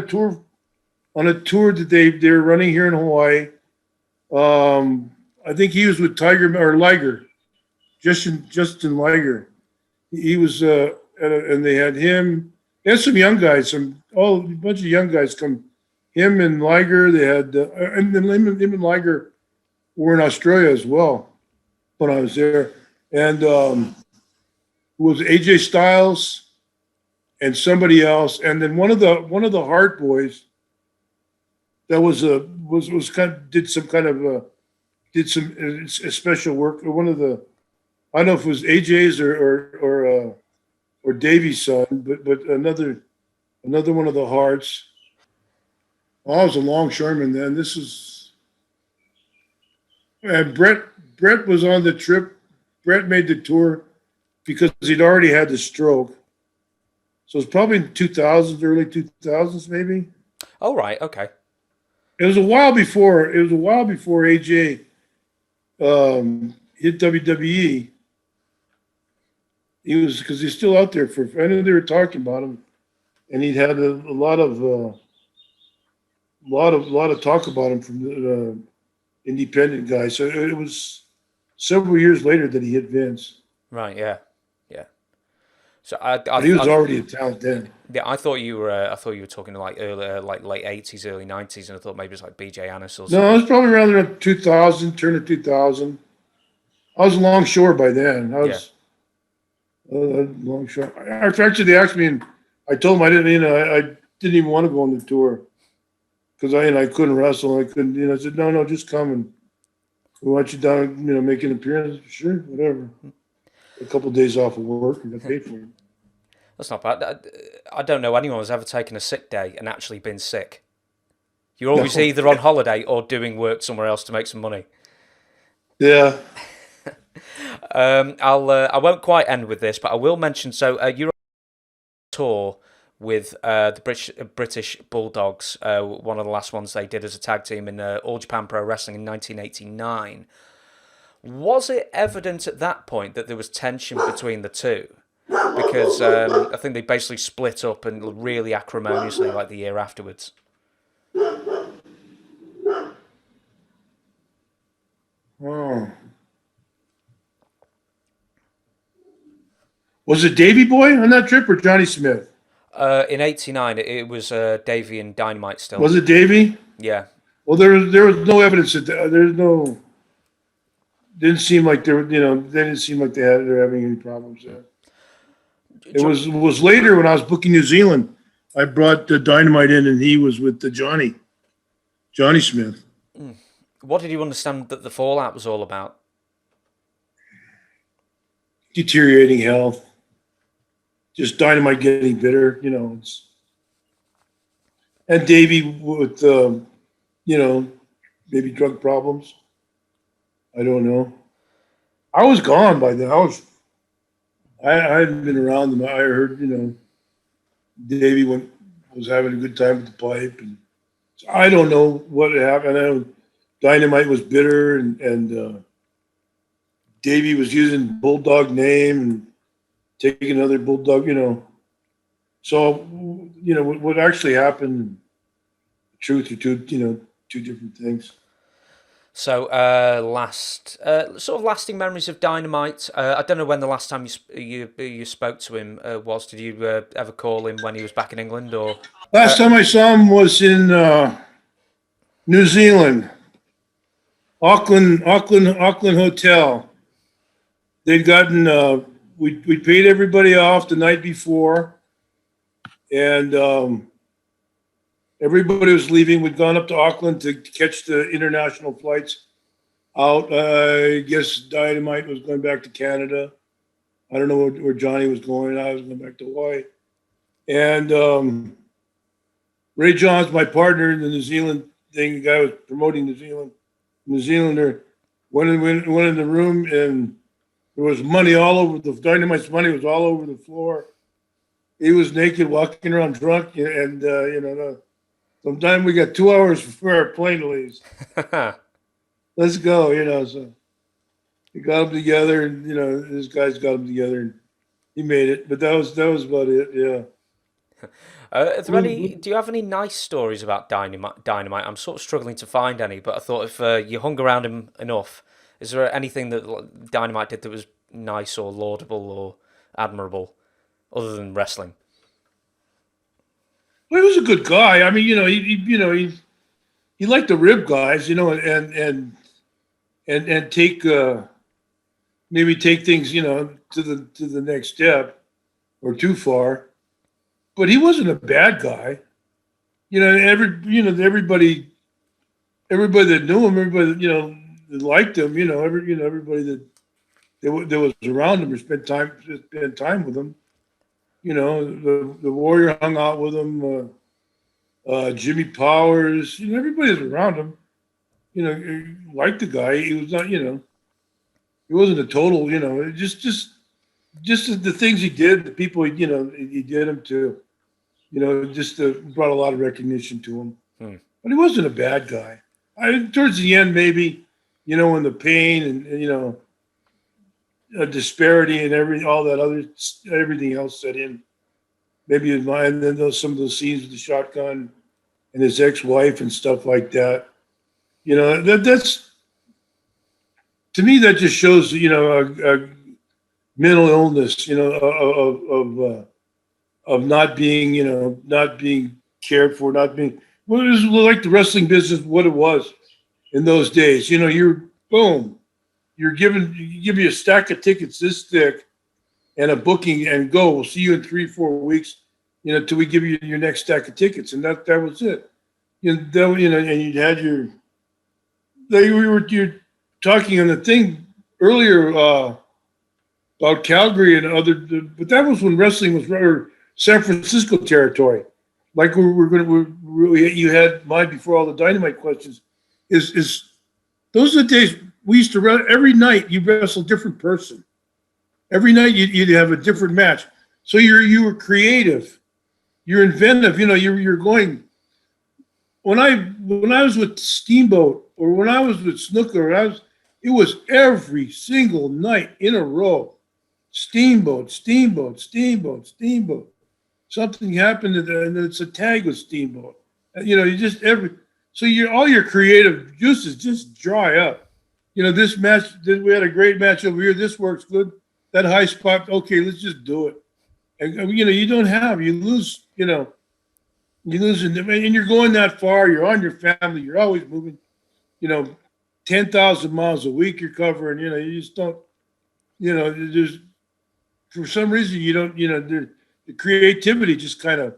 a tour that they were running here in Hawaii. I think he was with Liger, Justin Liger. He was, and they had him. They had some young guys, a bunch of young guys come. Him and Liger. They had, and then him and Liger were in Australia as well when I was there, and it was AJ Styles and somebody else, and then one of the Hart boys that did some special work. Or one of the, I don't know if it was AJ's or Davey's son, but another one of the Harts. I was a longshoreman then. This is, and Brett was on the trip. Brett made the tour because he'd already had the stroke. So it's probably in 2000s, early 2000s, maybe. Oh, right. Okay. It was a while before AJ hit WWE. Because he's still out there I know they were talking about him, and he'd had a lot of talk about him from the independent guys. So it was several years later that he hit Vince. Right. Yeah. So he was already a talent then. Yeah, I thought you were talking like early, like late 80s, early 90s, and I thought maybe it's like BJ Annis or something. No, it was probably around 2000, turn of 2000. I was longshore by then. I was longshore. Actually, they asked me, and I told them I didn't even want to go on the tour because I couldn't wrestle. I couldn't. I said no, just come and we want you down. Make an appearance. Sure, whatever. A couple of days off of work and got paid for it. That's not bad. I don't know anyone who's ever taken a sick day and actually been sick. You're always either on holiday or doing work somewhere else to make some money. Yeah. I won't quite end with this, but I will mention. So you're on tour with the British Bulldogs, one of the last ones they did as a tag team in All Japan Pro Wrestling in 1989. Was it evident at that point that there was tension between the two? Because I think they basically split up and really acrimoniously like the year afterwards. Oh. Was it Davey Boy on that trip or Johnny Smith? In '89, it was Davey and Dynamite still. Was it Davey? Yeah. Well, there was no evidence that there's no. Didn't seem like they didn't seem like they're having any problems there. It was later when I was booking New Zealand. I brought the Dynamite in, and he was with the Johnny Smith. What did you understand that the fallout was all about? Deteriorating health. Just Dynamite getting bitter, and Davey with, maybe drug problems. I don't know. I was gone by then. I hadn't been around them. I heard, Davey was having a good time with the pipe, and so I don't know what happened. I know Dynamite was bitter, and Davey was using Bulldog name and taking another Bulldog, So, what actually happened, truth are two different things. So, lasting memories of Dynamite. I don't know when the last time you spoke to him was. Did you ever call him when he was back in England, or? Last time I saw him was in New Zealand, Auckland Hotel. They'd gotten we paid everybody off the night before, and everybody was leaving. We'd gone up to Auckland to catch the international flights out. I guess Dynamite was going back to Canada. I don't know where Johnny was going. I was going back to Hawaii. And Ray Johns, my partner in the New Zealand thing, the guy was promoting New Zealander, went in the room, and there was money all over. The Dynamite's money was all over the floor. He was naked, walking around drunk, and sometime we got 2 hours before our plane leaves. Let's go, So he got them together, and his guys got them together, and he made it. But that was about it. Yeah. Do you have any nice stories about Dynamite? I'm sort of struggling to find any, but I thought if you hung around him enough, is there anything that Dynamite did that was nice or laudable or admirable, other than wrestling? Well, he was a good guy. I mean, he liked to rib guys, and take maybe take things, to the next step or too far. But he wasn't a bad guy. Everybody that knew him, everybody that liked him, everybody that was around him or spent time with him. The Warrior hung out with him. Jimmy Powers, everybody was around him. Liked the guy. He was not, he wasn't a total, just the things he did, the people, he did them to, just brought a lot of recognition to him. But he wasn't a bad guy. Towards the end, maybe, when the pain and, a disparity and everything else set in. Maybe in mind, then some of those scenes with the shotgun and his ex-wife and stuff like that. That's to me, that just shows, a mental illness, of not being cared for, it was like the wrestling business, what it was in those days. You're boom. You give me a stack of tickets this thick and a booking and go. We'll see you in 3-4 weeks, till we give you your next stack of tickets. And that was it. And you had you're talking on the thing earlier about Calgary and but that was when wrestling was San Francisco territory. Like you had mine before all the Dynamite questions. Is those are the days we used to wrestle every night. You wrestle a different person. Every night you'd have a different match. So you were creative. you're inventive. You know, you're going. When I was with Steamboat or when I was with Snooker, it was every single night in a row. Steamboat. Something happened and it's a tag with Steamboat. You know, all your creative juices just dry up. You know, this match, we had a great match over here. This works good. That high spot, okay, let's just do it. And you know, you lose, and you're going that far. You're on your family. You're always moving. You know, 10,000 miles a week you're covering. You know, you just don't. You know, there's for some reason you don't. You know, the creativity just kind of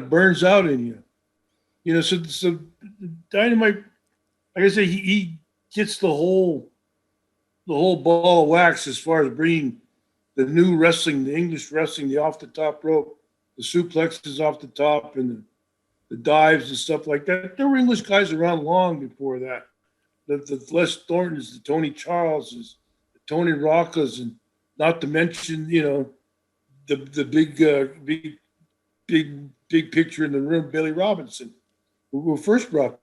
burns out in you. You know, so Dynamite, like I say, he gets the whole ball of wax as far as bringing the new wrestling, the English wrestling, the off the top rope, the suplexes off the top, and the dives and stuff like that. There were English guys around long before that. The Les Thorntons, the Tony Charleses, the Tony Rockas, and not to mention, you know, the big picture in the room, Billy Robinson, who first brought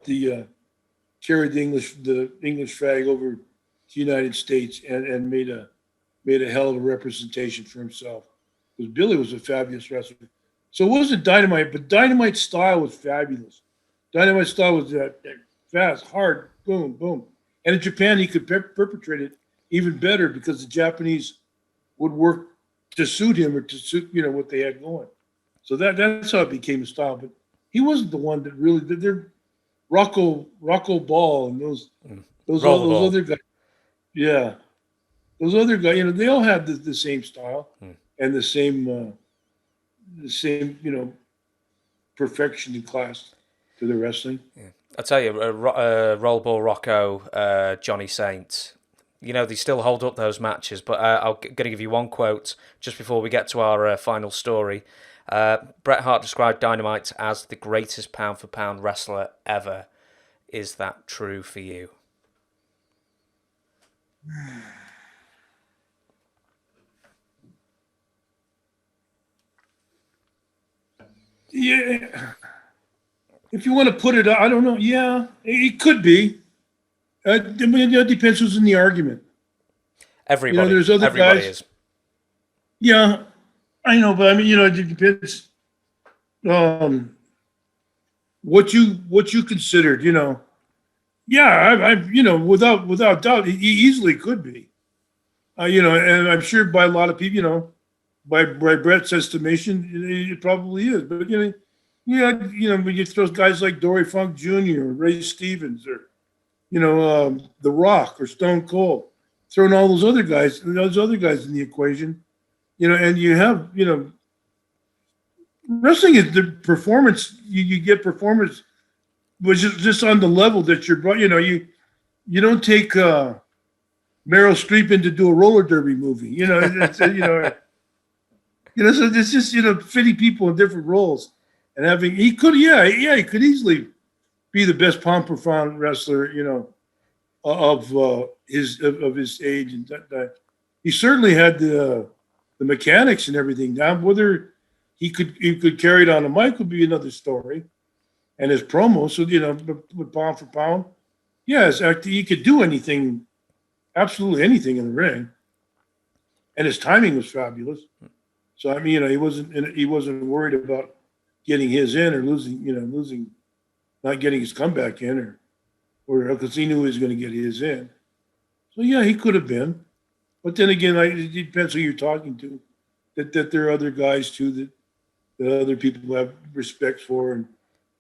carried the English flag over to the United States and made a hell of a representation for himself. Because Billy was a fabulous wrestler. So it wasn't Dynamite, but Dynamite's style was fabulous. Dynamite's style was that fast, hard, boom, boom. And in Japan, he could perpetrate it even better because the Japanese would work to suit him or to suit, you know, what they had going. So that's how it became a style. But he wasn't the one that really did. They're Rocco Ball and those other guys. Yeah. Those other guys, you know, they all had the same style and the same, you know, perfection in class to their wrestling. Yeah. I'll tell you, Rollerball Rocco, Johnny Saint, you know, they still hold up those matches, but I'm going to give you one quote just before we get to our final story. Bret Hart described Dynamite as the greatest pound-for-pound wrestler ever. Is that true for you? Yeah. If you want to put it, I don't know. Yeah, it could be. I mean, it depends who's in the argument. Everybody. You know, there's other Everybody guys. is. Yeah, I know, but I mean, you know, it depends. What you considered, you know. Yeah, I you know, without doubt, he easily could be. You know, and I'm sure by a lot of people, you know, by Bret's estimation, it probably is. But you know, yeah, you know, when you throw guys like Dory Funk Jr. or Ray Stevens or, you know, The Rock or Stone Cold, throwing all those other guys in the equation, you know, and you have, you know, wrestling is the performance. You get performance, which is just on the level that you're. You know, you don't take Meryl Streep in to do a roller derby movie. You know, it's, you know, so it's just, you know, fitting people in different roles and having. He could easily be the best pound per pound wrestler, you know, of his age, and that he certainly had the mechanics and everything down. Whether he could carry it on a mic would be another story, and his promo. So, you know, with pound for pound, yes, he could do anything, absolutely anything in the ring, and his timing was fabulous. So I mean, you know, he wasn't worried about getting his in or losing, not getting his comeback in, or because he knew he was going to get his in. So yeah, he could have been, but then again, it depends who you're talking to. That there are other guys too that other people have respect for, and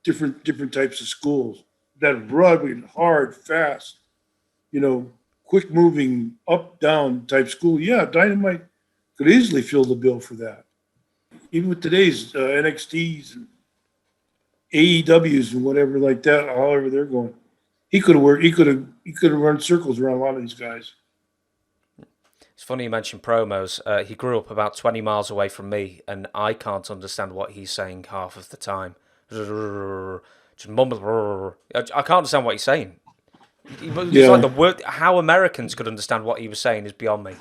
different types of schools. That Broadway, hard, fast, you know, quick moving, up down type school. Yeah, Dynamite could easily fill the bill for that. Even with today's NXTs and AEWs and whatever like that, however they're going, he could have worked. He could have run circles around a lot of these guys. It's funny you mentioned promos. He grew up about 20 miles away from me, and I can't understand what he's saying half of the time. Just mumble. I can't understand what he's saying. It's like the word. How Americans could understand what he was saying is beyond me.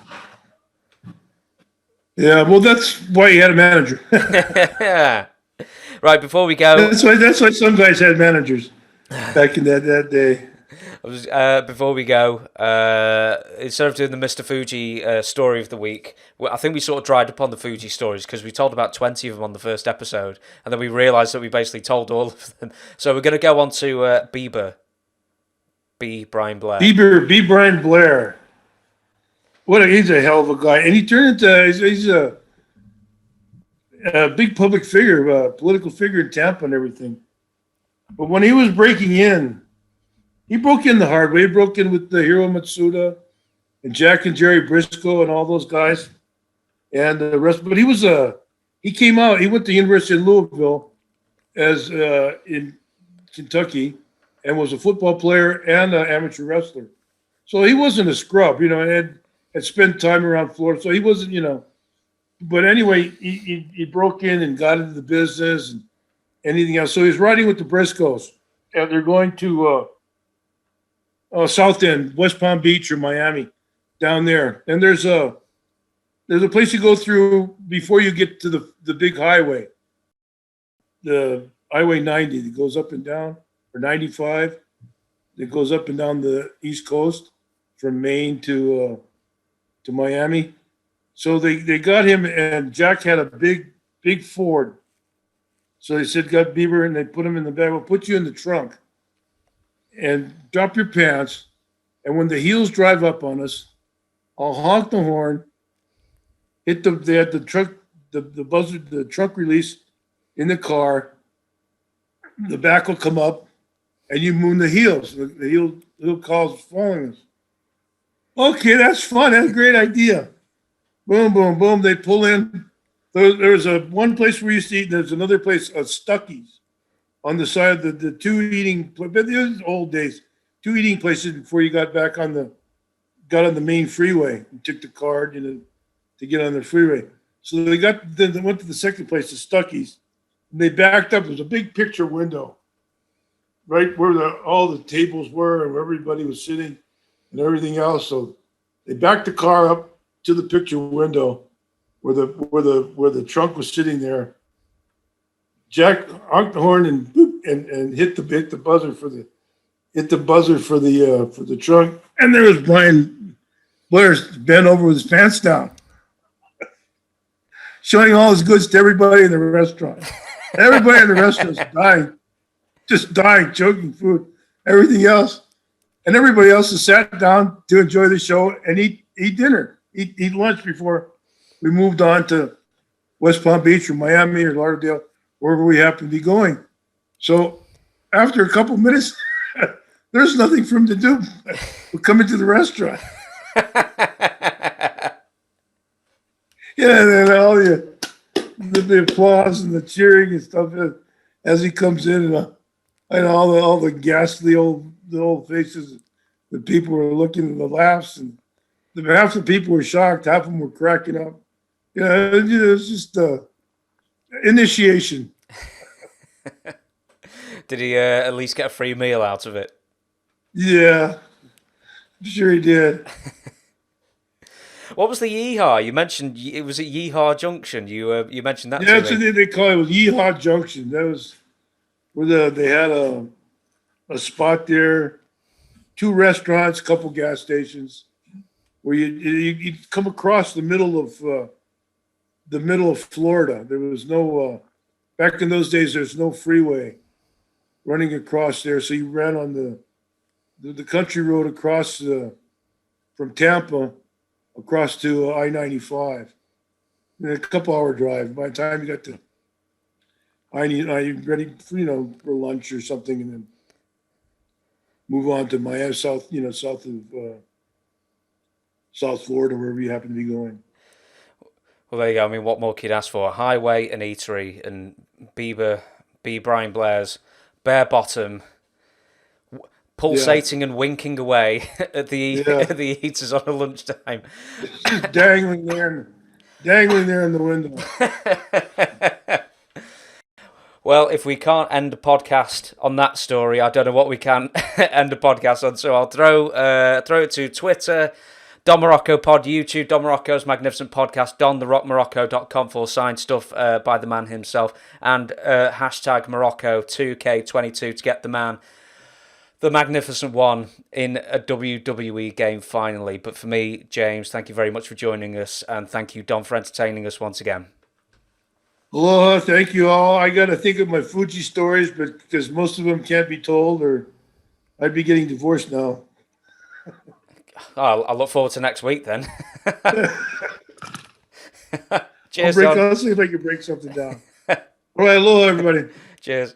Yeah, well, that's why he had a manager. Yeah. Right, before we go... That's why some guys had managers back in that day. Before we go, instead of doing the Mr. Fuji story of the week, I think we sort of dried up on the Fuji stories because we told about 20 of them on the first episode, and then we realised that we basically told all of them. So we're going to go on to Bieber. B. Brian Blair. B. Brian Blair. He's a hell of a guy. And he turned into, he's a big public figure, political figure in Tampa and everything. But when he was breaking in, he broke in the hard way. He broke in with the Hiro Matsuda and Jack and Jerry Briscoe and all those guys and the rest. But he came out. He went to the University of Louisville as in Kentucky and was a football player and an amateur wrestler. So he wasn't a scrub, and had spent time around Florida. So he wasn't, But anyway, he broke in and got into the business and anything else. So he's riding with the Briscoes, and they're going to South End, West Palm Beach or Miami, down there. And there's a place you go through before you get to the big highway, the Highway 90 that goes up and down, or 95 that goes up and down the East Coast from Maine to Miami. So they got him, and Jack had a big Ford. So they said, got Bieber, and they put him in the bag. We'll put you in the trunk and drop your pants. And when the heels drive up on us, I'll honk the horn, they had the truck, the buzzer, the trunk release in the car. The back will come up, and you moon the heels. The heel calls following us. Okay, that's fun. That's a great idea. Boom, boom, boom. They pull in. There's one place we used to eat. There's another place, Stuckey's, on the side of the two eating. But it was old days. Two eating places before you got on the main freeway and took the card, to get on the freeway. So they went to the second place, the Stuckey's, and they backed up. There was a big picture window, right where all the tables were and where everybody was sitting and everything else. So they backed the car up to the picture window where the trunk was sitting there. Jack honked the horn and boop, and hit the buzzer for the trunk. And there was Brian Blair bent over with his pants down, showing all his goods to everybody in the restaurant. Everybody in the restaurant was dying, choking food, everything else. And everybody else has sat down to enjoy the show and eat dinner, eat lunch before we moved on to West Palm Beach or Miami or Lauderdale, wherever we happen to be going. So after a couple minutes, there's nothing for him to do but come into the restaurant. Yeah, and all the applause and the cheering and stuff as he comes in, and all the ghastly old faces. The people were looking at the laughs, and half the people were shocked. Half of them were cracking up. It was just initiation. Did he at least get a free meal out of it? Yeah, I'm sure he did. What was the Yeehaw? You mentioned it was at Yeehaw Junction. You mentioned that. Yeah, that's what they call it. It was Yeehaw Junction. That was where they had a spot there, 2 restaurants, a couple gas stations, where you'd come across the middle of Florida. There was no back in those days. There's no freeway running across there, so you ran on the country road across from Tampa across to I-95. A couple-hour drive. By the time you got to you're ready for, for lunch or something, and then move on to Miami, south of South Florida, wherever you happen to be going. Well, there you go. I mean, what more could you ask for? A highway, an eatery, and Brian Blair's bare bottom, pulsating and winking away at the eaters on a lunchtime. Just dangling there in the window. Well, if we can't end a podcast on that story, I don't know what we can end a podcast on. So I'll throw it to Twitter, Don Muraco Pod, YouTube, Don Muraco's Magnificent Podcast, dontherockmorocco.com for signed stuff by the man himself, and hashtag Morocco2K22 to get the man, the Magnificent One, in a WWE game finally. But for me, James, thank you very much for joining us, and thank you, Don, for entertaining us once again. Aloha, thank you all. I got to think of my Fuji stories, but because most of them can't be told, or I'd be getting divorced now. I look forward to next week then. Cheers, I'll see if I can break something down. All right, aloha, everybody. Cheers.